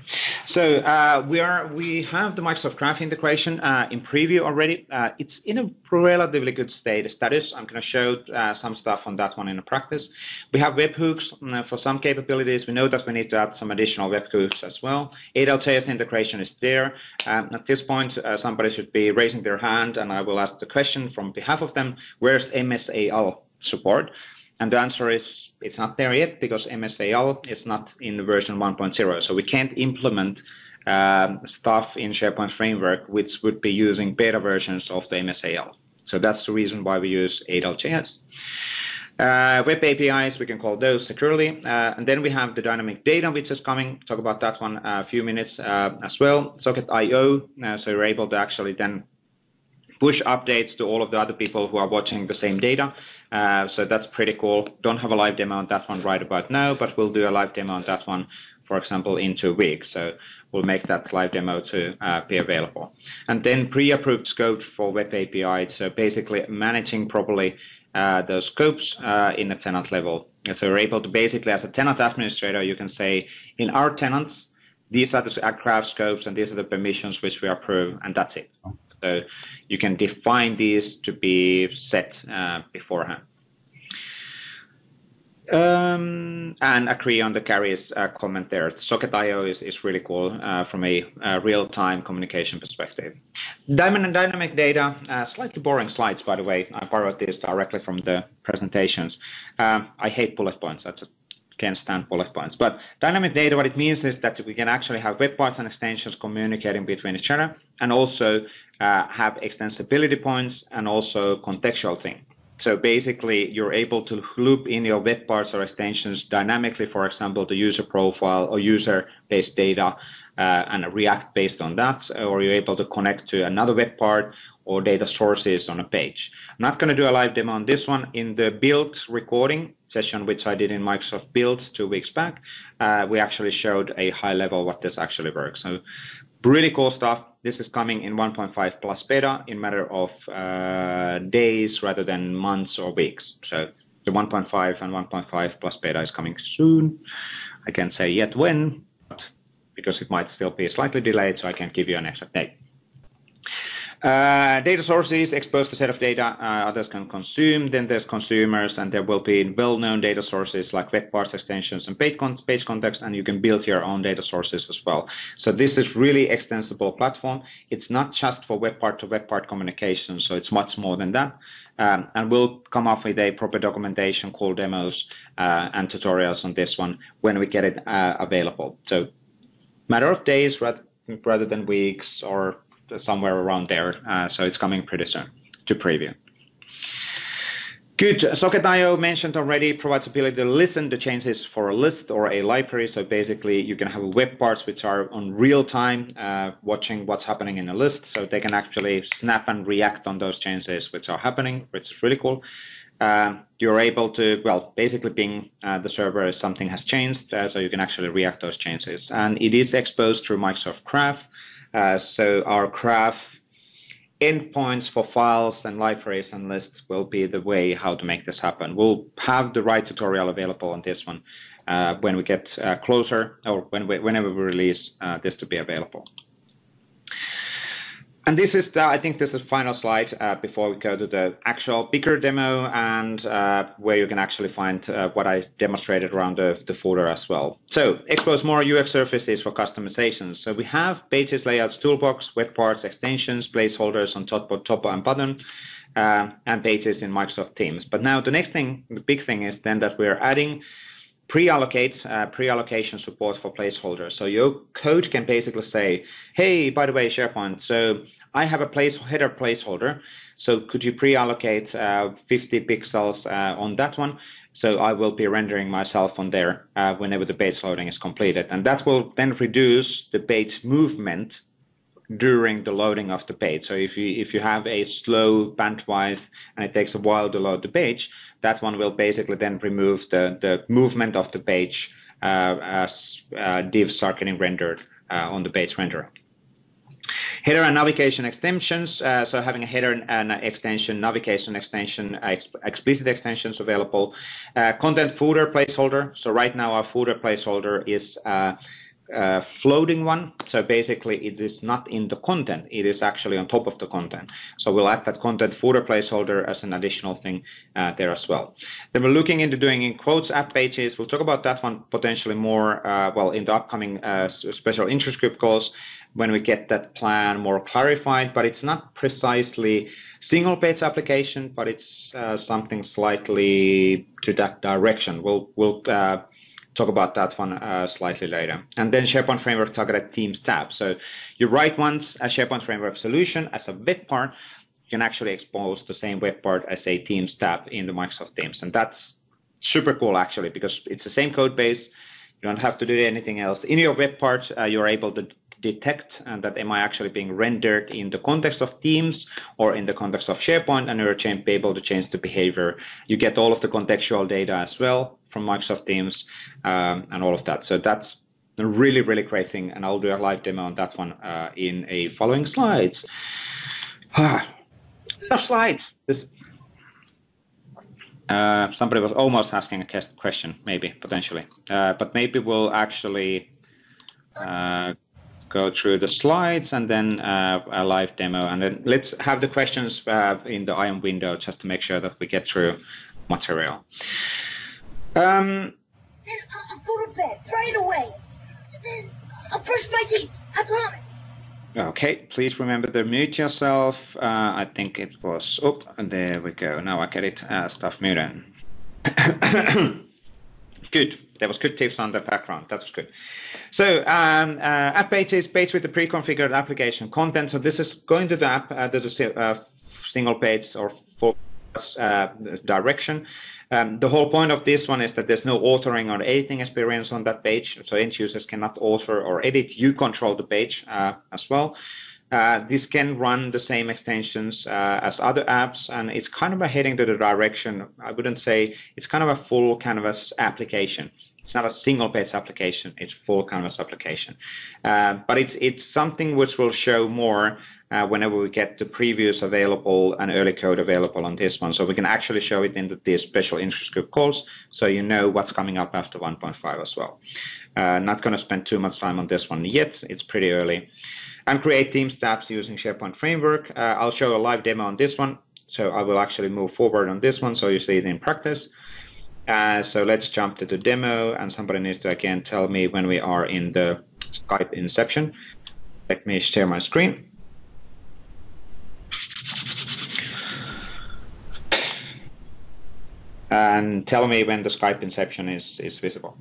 So we have the Microsoft Graph integration in preview already. It's in a relatively good status. I'm going to show some stuff on that one in the practice. We have webhooks for some capabilities. We know that we need to add some additional webhooks as well. 8L.js integration is there. At this point, somebody should be raising their hand, and I will ask the question from behalf of them: where's MSAL support? And the answer is it's not there yet because MSAL is not in version 1.0. So we can't implement stuff in SharePoint Framework which would be using beta versions of the MSAL. So that's the reason why we use 8L.js. Web APIs, we can call those securely. And then we have the dynamic data, which is coming. Talk about that one a few minutes as well. Socket.io, so you're able to actually then push updates to all of the other people who are watching the same data. So that's pretty cool. Don't have a live demo on that one right about now, but we'll do a live demo on that one, for example, in 2 weeks. So we'll make that live demo to be available. And then pre-approved scopes for web API. So basically managing properly those scopes in a tenant level. So you're able to basically, as a tenant administrator, you can say, in our tenants, these are the graph scopes and these are the permissions which we approve, and that's it. So you can define these to be set beforehand. And agree on the Carrie's comment there. Socket.io is really cool from a real-time communication perspective. Dynamic data, slightly boring slides, by the way. I borrowed this directly from the presentations. I hate bullet points. I just can't stand bullet points. But dynamic data, what it means is that we can actually have web parts and extensions communicating between each other, and also have extensibility points and also contextual thing. So basically, you're able to loop in your web parts or extensions dynamically, for example, the user profile or user-based data and react based on that, or you're able to connect to another web part or data sources on a page. I'm not going to do a live demo on this one. In the build recording session, which I did in Microsoft Build 2 weeks back, we actually showed a high level what this actually works. So really cool stuff. This is coming in 1.5 plus beta in matter of days rather than months or weeks. So the 1.5 and 1.5 plus beta is coming soon. I can't say yet when, because it might still be slightly delayed, so I can't give you an exact date. Data sources expose the set of data others can consume. Then there's consumers, and there will be well-known data sources like web parts, extensions, and page context, and you can build your own data sources as well. So this is really extensible platform. It's not just for web part to web part communication, so it's much more than that. And we'll come up with a proper documentation, cool demos, and tutorials on this one when we get it available. So matter of days rather than weeks or somewhere around there, so it's coming pretty soon to preview. Good. Socket.io mentioned already provides ability to listen to changes for a list or a library. So basically, you can have web parts which are on real time, watching what's happening in a list, so they can actually snap and react on those changes which are happening, which is really cool. You're able to, well, basically ping the server if something has changed, so you can actually react those changes. And it is exposed through Microsoft Graph. So our Graph endpoints for files and libraries and lists will be the way how to make this happen. We'll have the right tutorial available on this one when we get closer, or whenever we release this to be available. And this is, I think this is the final slide before we go to the actual bigger demo, and where you can actually find what I demonstrated around the footer as well. So expose more UX surfaces for customizations. So we have pages, layouts, toolbox, web parts, extensions, placeholders on top and bottom, and pages in Microsoft Teams. But now the next thing, the big thing is then that we're adding pre-allocation support for placeholders. So your code can basically say, hey, by the way, SharePoint, so I have a header placeholder, so could you pre-allocate 50 pixels on that one? So I will be rendering myself on there whenever the page loading is completed. And that will then reduce the page movement during the loading of the page. So if you have a slow bandwidth and it takes a while to load the page, that one will basically then remove the movement of the page as divs are getting rendered on the page renderer. Header and navigation extensions. So having a header and extension, navigation extension, explicit extensions available. Content footer placeholder. So right now our footer placeholder is floating one. So basically it is not in the content, it is actually on top of the content. So we'll add that content footer placeholder as an additional thing there as well. Then we're looking into doing in quotes app pages. We'll talk about that one potentially more well in the upcoming special interest group calls when we get that plan more clarified, but it's not precisely single page application, but it's something slightly to that direction. We'll talk about that one slightly later. And then SharePoint Framework targeted Teams tab. So you write once a SharePoint Framework solution as a web part, you can actually expose the same web part as a Teams tab in the Microsoft Teams. And that's super cool actually, because it's the same code base. You don't have to do anything else. In your web part, you're able to detect that am I actually being rendered in the context of Teams or in the context of SharePoint, and you're able to change the behavior. You get all of the contextual data as well from Microsoft Teams and all of that. So that's a really, really great thing, and I'll do a live demo on that one in a following slides. Slides. This. Somebody was almost asking a question, maybe, potentially. But maybe we'll actually go through the slides and then a live demo. And then let's have the questions in the IM window just to make sure that we get through material. Then I'll go to bed right away. Then I'll brush my teeth. I promise. Okay, please remember to mute yourself. I think it was, oh, there we go. Now I get it, stuff muted. Good. There was good tips on the background. That was good. So app pages, page with the pre-configured application content. So this is going to the app, the single page or full direction. The whole point of this one is that there's no authoring or editing experience on that page. So end users cannot author or edit. You control the page as well. This can run the same extensions as other apps, and it's kind of heading to the direction, I wouldn't say, it's kind of a full canvas application. It's not a single page application, it's full canvas application. But it's something which will show more whenever we get the previews available and early code available on this one. So we can actually show it in the special interest group calls, so you know what's coming up after 1.5 as well. Not going to spend too much time on this one yet, it's pretty early. And create Teams tabs using SharePoint Framework. I'll show a live demo on this one. So I will actually move forward on this one so you see it in practice. So let's jump to the demo, and somebody needs to again tell me when we are in the Skype inception. Let me share my screen. And tell me when the Skype inception is visible.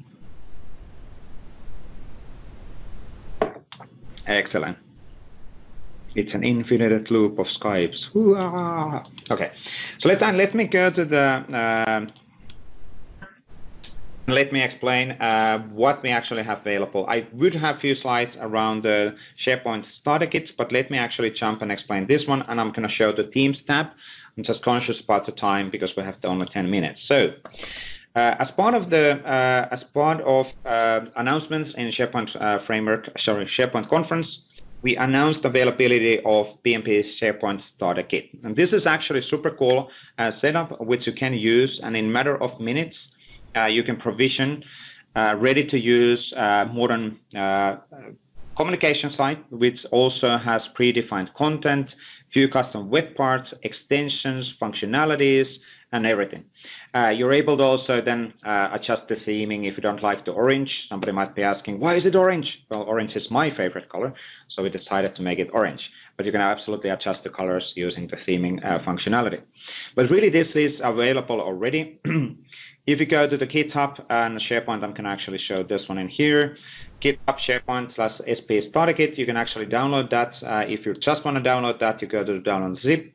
Excellent. It's an infinite loop of Skypes. Okay, so let me go to the. Let me explain what we actually have available. I would have a few slides around the SharePoint starter kit, but let me actually jump and explain this one, and I'm going to show the Teams tab. I'm just conscious about the time because we have only 10 minutes. So, as part of announcements in SharePoint SharePoint Conference, we announced availability of PnP's SharePoint Starter Kit. And this is actually super cool setup, which you can use, and in a matter of minutes, you can provision ready-to-use modern communication site, which also has predefined content, few custom web parts, extensions, functionalities, and everything. You're able to also then adjust the theming if you don't like the orange. Somebody might be asking, why is it orange? Well, orange is my favorite color, so we decided to make it orange. But you can absolutely adjust the colors using the theming functionality. But really, this is available already. If you go to the GitHub and SharePoint, I can actually show this one in here. GitHub SharePoint/SP Starter Kit. You can actually download that. If you just want to download that, you go to the download zip.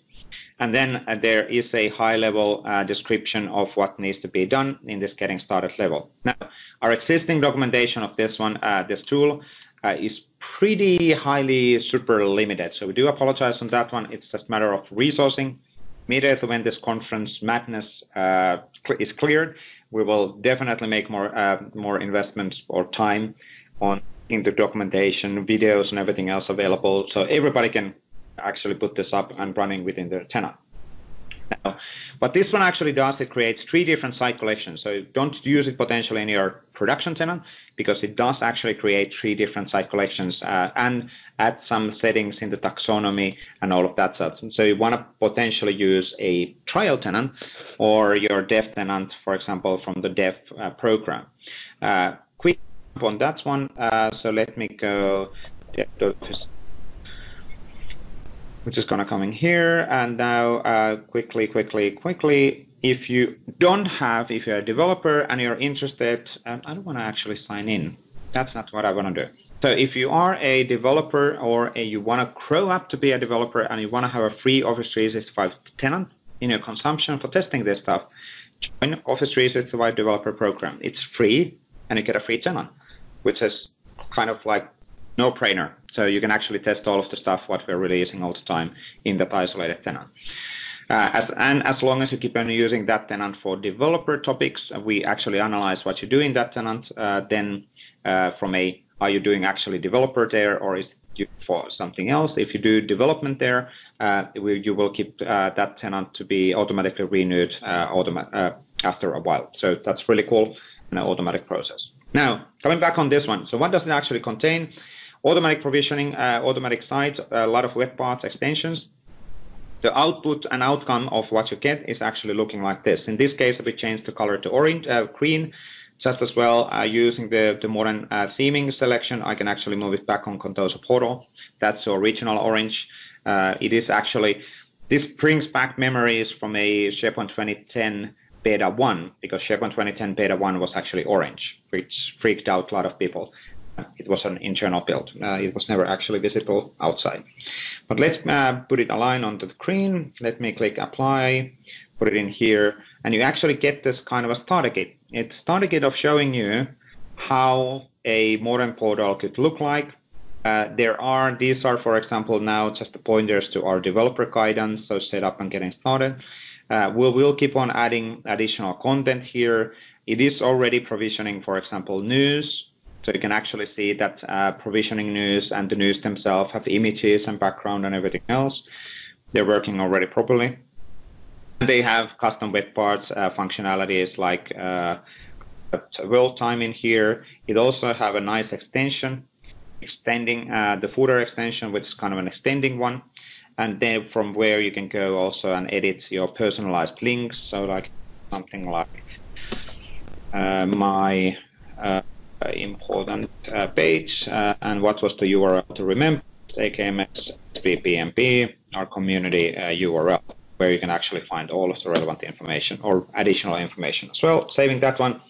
And then there is a high-level description of what needs to be done in this getting started level. Now, our existing documentation of this one, this tool, is pretty highly super limited. So we do apologize on that one. It's just a matter of resourcing. Immediately when this conference madness is cleared, we will definitely make more investments or time into documentation, videos, and everything else available, so everybody can actually put this up and running within their tenant. Now, what this one actually does, it creates 3 different site collections. So don't use it potentially in your production tenant, because it does actually create 3 different site collections and add some settings in the taxonomy and all of that stuff. So you want to potentially use a trial tenant or your dev tenant, for example, from the dev program. Quick on that one. So let me go. Which is going to come in here, and now quickly, if you don't have, if you're a developer and you're interested, I don't want to actually sign in. That's not what I want to do. So if you are a developer or you want to grow up to be a developer and you want to have a free Office 365 tenant in your consumption for testing this stuff, join Office 365 developer program. It's free and you get a free tenant, which is kind of like no-brainer. So you can actually test all of the stuff what we're releasing all the time in that isolated tenant. As long as you keep on using that tenant for developer topics, we actually analyze what you do in that tenant. Then from are you doing actually developer there, or is it for something else? If you do development there, you will keep that tenant to be automatically renewed after a while. So that's really cool, an automatic process. Now, coming back on this one. So what does it actually contain? Automatic provisioning, automatic sites, a lot of web parts, extensions. The output and outcome of what you get is actually looking like this. In this case, we changed the color to orange, green. Just as well, using the modern theming selection, I can actually move it back on Contoso Portal. That's the original orange. It is actually, this brings back memories from a SharePoint 2010 Beta 1, because SharePoint 2010 Beta 1 was actually orange, which freaked out a lot of people. It was an internal build. It was never actually visible outside. But let's put it aligned onto the screen. Let me click apply, put it in here, and you actually get this kind of a starter kit. It's starter kit of showing you how a modern portal could look like. These are, for example, now just the pointers to our developer guidance, so set up and getting started. We'll keep on adding additional content here. It is already provisioning, for example, news. So you can actually see that provisioning news and the news themselves have images and background and everything else. They're working already properly. They have custom web parts functionalities like world time in here. It also have a nice extension, extending the footer extension, which is kind of an extending one. And then from where you can go also and edit your personalized links. So like something like my important page, and what was the URL to remember? AKMS PnP, our community URL, where you can actually find all of the relevant information or additional information as well. Saving that one,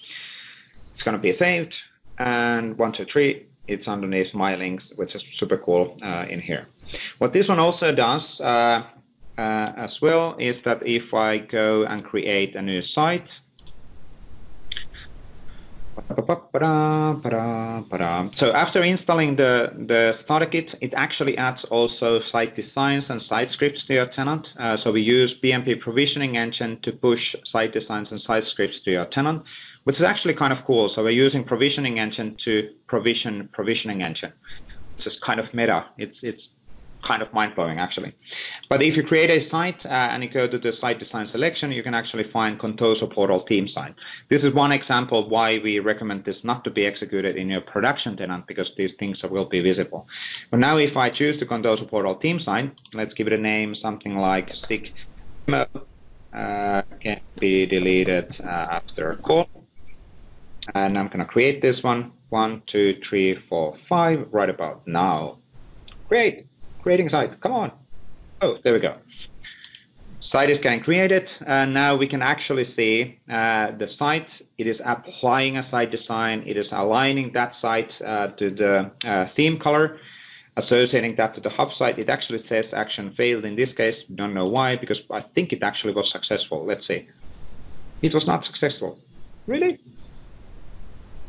it's going to be saved, and 1, 2, 3, it's underneath my links, which is super cool in here. What this one also does as well is that if I go and create a new site, so after installing the starter kit, it actually adds also site designs and site scripts to your tenant. So we use PnP provisioning engine to push site designs and site scripts to your tenant, which is actually kind of cool. So we're using provisioning engine to provisioning engine, which is kind of meta. It's kind of mind-blowing actually. But if you create a site and you go to the site design selection, you can actually find Contoso Portal theme site. This is one example of why we recommend this not to be executed in your production tenant, because these things will be visible. But now if I choose the Contoso Portal theme site, let's give it a name, something like SIG can be deleted after a call. And I'm going to create this one, 1, 2, 3, 4, 5, right about now. Great. Creating site, come on. Oh, there we go. Site is getting created, and now we can actually see the site. It is applying a site design. It is aligning that site to the theme color, associating that to the hub site. It actually says action failed in this case. Don't know why, because I think it actually was successful. Let's see. It was not successful. Really?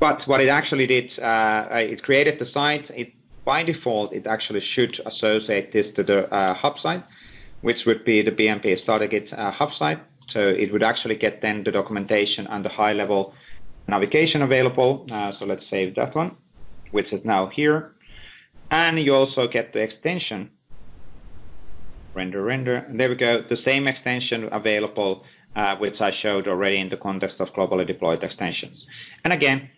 But what it actually did, it created the site. By default, it actually should associate this to the hub site, which would be the PnP StarterKit hub site. So it would actually get then the documentation and the high-level navigation available. So let's save that one, which is now here. And you also get the extension. Render. There we go. The same extension available, which I showed already in the context of globally deployed extensions. And again,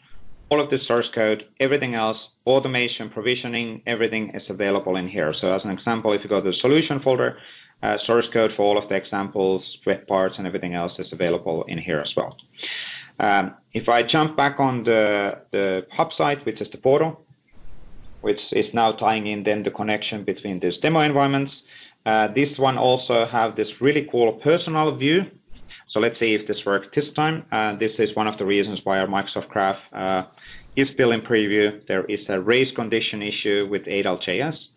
all of the source code, everything else, automation, provisioning, everything is available in here. So as an example, if you go to the solution folder, source code for all of the examples, web parts, and everything else is available in here as well. If I jump back on the hub site, which is the portal, which is now tying in then the connection between these demo environments, this one also have this really cool personal view. So let's see if this worked this time. This is one of the reasons why our Microsoft Graph is still in preview. There is a race condition issue with adl.js,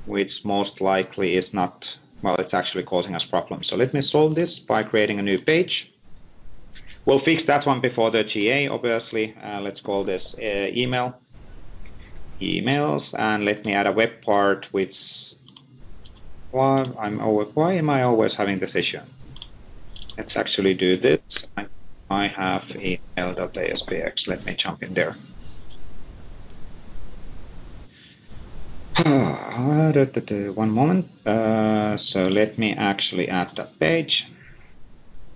which most likely is not, well, it's actually causing us problems. So let me solve this by creating a new page. We'll fix that one before the GA, obviously. Let's call this emails, and let me add a web part, which, why am I always having this issue? Let's actually do this. I have email.aspx. Let me jump in there. One moment. So let me actually add that page,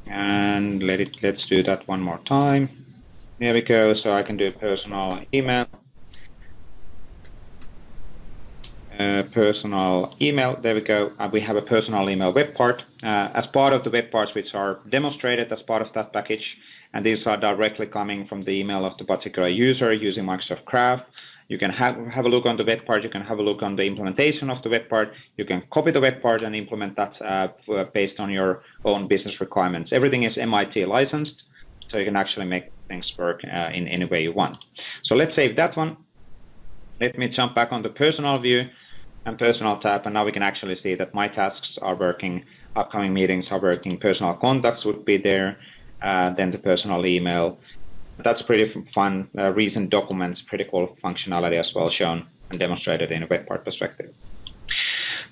and let's do that one more time. There we go. So I can do personal email. Personal email. There we go. We have a personal email web part as part of the web parts which are demonstrated as part of that package, and these are directly coming from the email of the particular user using Microsoft Graph. You can have a look on the web part. You can have a look on the implementation of the web part. You can copy the web part and implement that based on your own business requirements. Everything is MIT licensed, so you can actually make things work in any way you want. So let's save that one. Let me jump back on the personal view and personal tab, and now we can actually see that my tasks are working, upcoming meetings are working, personal contacts would be there, then the personal email. That's pretty fun. Recent documents, pretty cool functionality as well, shown and demonstrated in a web part perspective.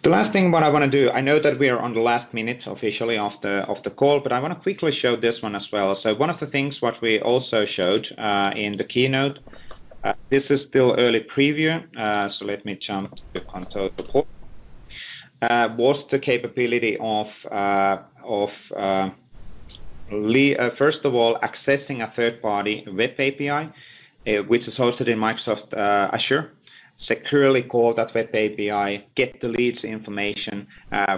The last thing what I want to do, I know that we are on the last minute officially of the call, but I want to quickly show this one as well. So one of the things what we also showed in the keynote, this is still early preview, so let me jump to console report, was the capability of first of all, accessing a third-party web API, which is hosted in Microsoft Azure, securely call that web API, get the leads information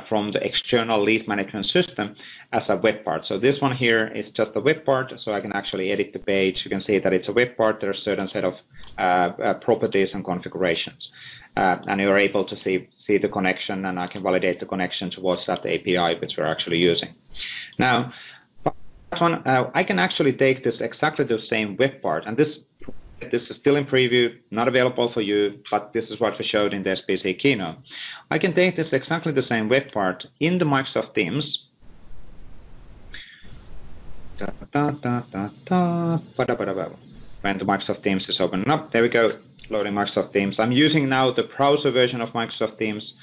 from the external lead management system as a web part. So this one here is just a web part, so I can actually edit the page. You can see that it's a web part. There's a certain set of properties and configurations. And you're able to see the connection, and I can validate the connection towards that API which we're actually using. Now, that one, I can actually take this exactly the same web part, and this is still in preview, not available for you, but this is what we showed in the SPC keynote. I can take this exactly the same web part in the Microsoft Teams. When the Microsoft Teams is opening up, there we go, loading Microsoft Teams. I'm using now the browser version of Microsoft Teams,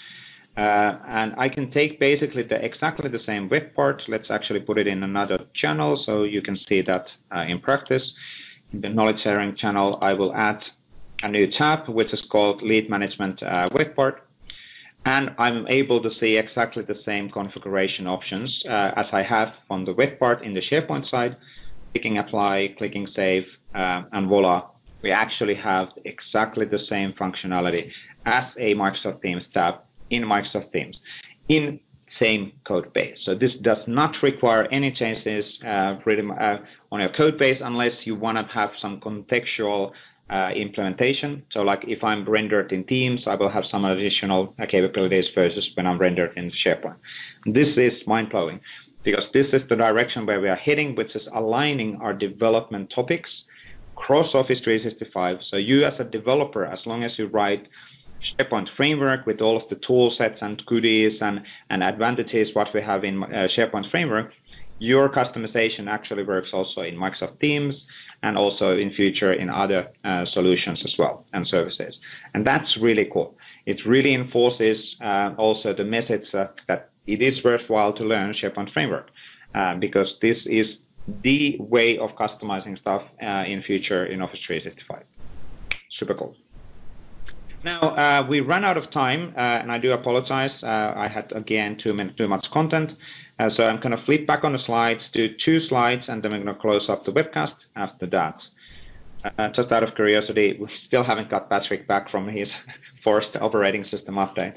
and I can take basically exactly the same web part. Let's actually put it in another channel so you can see that in practice. In the knowledge sharing channel, I will add a new tab, which is called Lead Management Web Part. And I'm able to see exactly the same configuration options as I have on the web part in the SharePoint side. Clicking Apply, clicking Save, and voila, we actually have exactly the same functionality as a Microsoft Teams tab in Microsoft Teams in same code base. So this does not require any changes on your code base unless you want to have some contextual implementation. So like if I'm rendered in Teams, I will have some additional capabilities versus when I'm rendered in SharePoint. This is mind-blowing because this is the direction where we are heading, which is aligning our development topics across Office 365. So you as a developer, as long as you write SharePoint framework with all of the tool sets and goodies and advantages what we have in SharePoint framework, your customization actually works also in Microsoft Teams and also in future in other solutions as well and services. And that's really cool. It really enforces also the message that it is worthwhile to learn SharePoint framework because this is the way of customizing stuff in future in Office 365. Super cool. Now, we ran out of time, and I do apologize. I had, again, too much content. So I'm going to flip back on the slides, do 2 slides, and then we're going to close up the webcast after that. Just out of curiosity, we still haven't got Patrick back from his forced operating system update.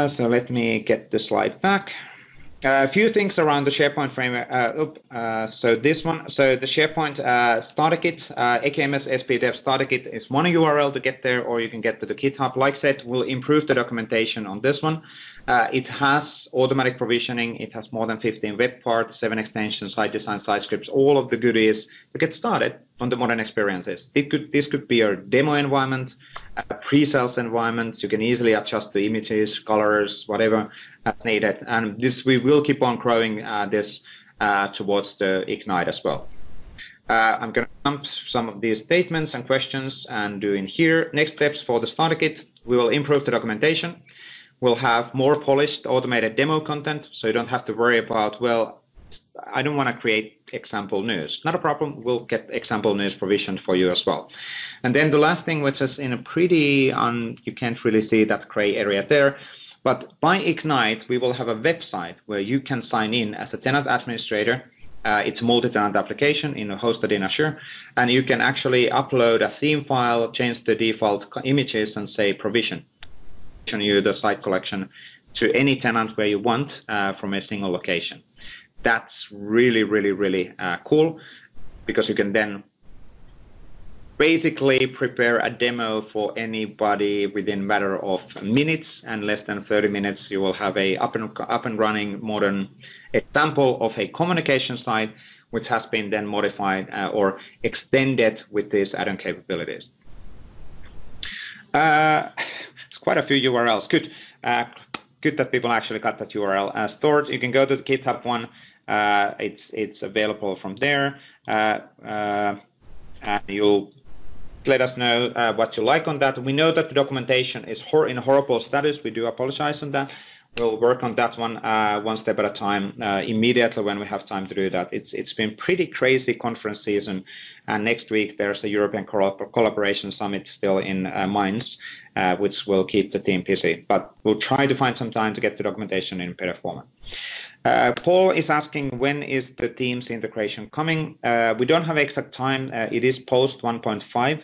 So let me get the slide back. A few things around the SharePoint framework. So this one, so the SharePoint starter kit, AKMS SP Dev starter kit is one URL to get there, or you can get to the GitHub. Like I said, we'll improve the documentation on this one. It has automatic provisioning. It has more than 15 web parts, 7 extensions, site design, site scripts, all of the goodies to get started on the modern experiences. This could be your demo environment, pre-sales environment. You can easily adjust the images, colors, whatever as needed. And this, we will keep on growing this towards the Ignite as well. I'm going to dump some of these statements and questions and do in here. Next steps for the starter kit, we will improve the documentation. We'll have more polished automated demo content, so you don't have to worry about, well, I don't want to create example news. Not a problem. We'll get example news provisioned for you as well. And then the last thing, which is in a pretty, you can't really see that gray area there, but by Ignite, we will have a website where you can sign in as a tenant administrator. It's a multi-tenant application hosted in Azure, and you can actually upload a theme file, change the default images, and say provision you the site collection to any tenant where you want from a single location. That's really, really, really cool, because you can then basically prepare a demo for anybody within a matter of minutes, and less than 30 minutes you will have a up and running modern example of a communication site which has been then modified or extended with these add-on capabilities. It's quite a few URLs. Good. Good that people actually got that URL stored. You can go to the GitHub one. It's available from there. And you'll let us know what you like on that. We know that the documentation is in horrible status. We do apologize on that. We'll work on that one one step at a time immediately when we have time to do that. It's been pretty crazy conference season, and next week there's a European Collaboration Summit still in Mainz, which will keep the team busy. But we'll try to find some time to get the documentation in better format. Paul is asking, when is the Teams integration coming? We don't have exact time. It is post 1.5.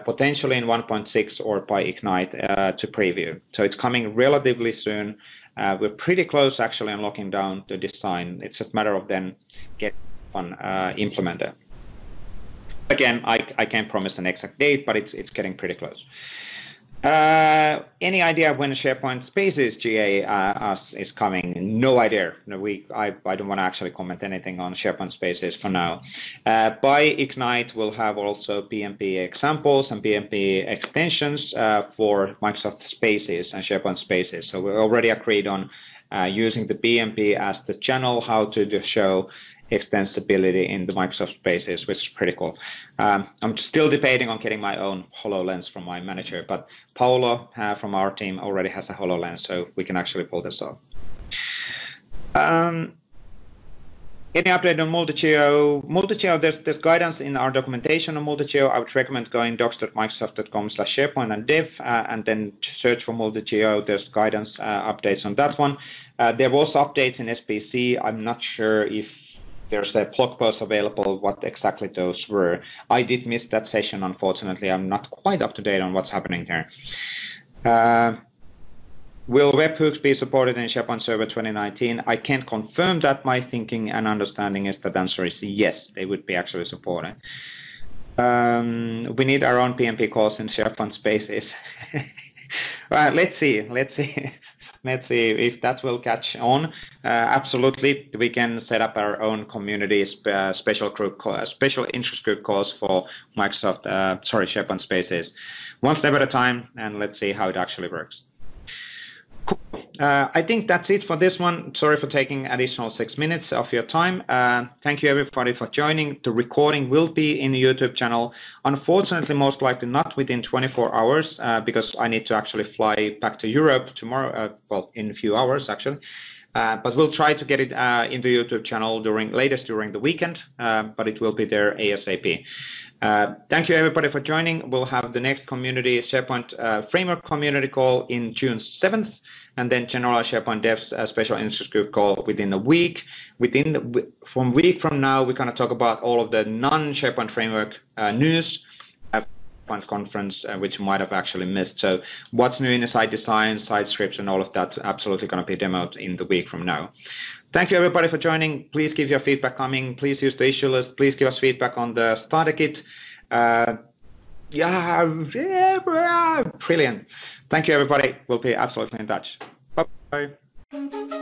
Potentially in 1.6 or by Ignite to preview. So it's coming relatively soon. We're pretty close actually on locking down the design. It's just a matter of then getting one implemented. Again, I can't promise an exact date, but it's getting pretty close. Any idea when SharePoint Spaces GA is coming? No idea. No, I don't want to actually comment anything on SharePoint Spaces for now. By Ignite, we'll have also PnP examples and PnP extensions for Microsoft Spaces and SharePoint Spaces. So we already agreed on using the PnP as the channel, how to show extensibility in the Microsoft Spaces, which is pretty cool. I'm still debating on getting my own HoloLens from my manager, but Paolo from our team already has a HoloLens, so we can actually pull this off. Any update on multi-geo? Multi-geo, there's guidance in our documentation on multi-geo. I would recommend going docs.microsoft.com/SharePoint and Dev, and then search for multi-geo. There's guidance updates on that one. There was updates in SPC. I'm not sure if there's a blog post available what exactly those were. I did miss that session, unfortunately. I'm not quite up to date on what's happening there. Will webhooks be supported in SharePoint Server 2019? I can't confirm that. My thinking and understanding is that the answer is yes, they would be actually supported. We need our own PnP calls in SharePoint Spaces. Let's see. Let's see if that will catch on. Absolutely, we can set up our own community special interest group calls for SharePoint Spaces, one step at a time, and let's see how it actually works. Cool. I think that's it for this one. Sorry for taking additional 6 minutes of your time. Thank you everybody for joining. The recording will be in the YouTube channel. Unfortunately, most likely not within 24 hours because I need to actually fly back to Europe tomorrow, well, in a few hours actually. But we'll try to get it in the YouTube channel latest during the weekend, but it will be there ASAP. Thank you everybody for joining. We'll have the next SharePoint Framework Community Call in June 7th, and then general SharePoint Dev's special interest group call within a week. From a week from now, we're going to talk about all of the non-SharePoint Framework news. SharePoint Conference, which you might have actually missed. So what's new in the site design, site scripts, and all of that absolutely going to be demoed in the week from now. Thank you everybody for joining. Please keep your feedback coming. Please use the issue list. Please give us feedback on the starter kit. Yeah, brilliant. Thank you everybody. We'll be absolutely in touch. Bye-bye.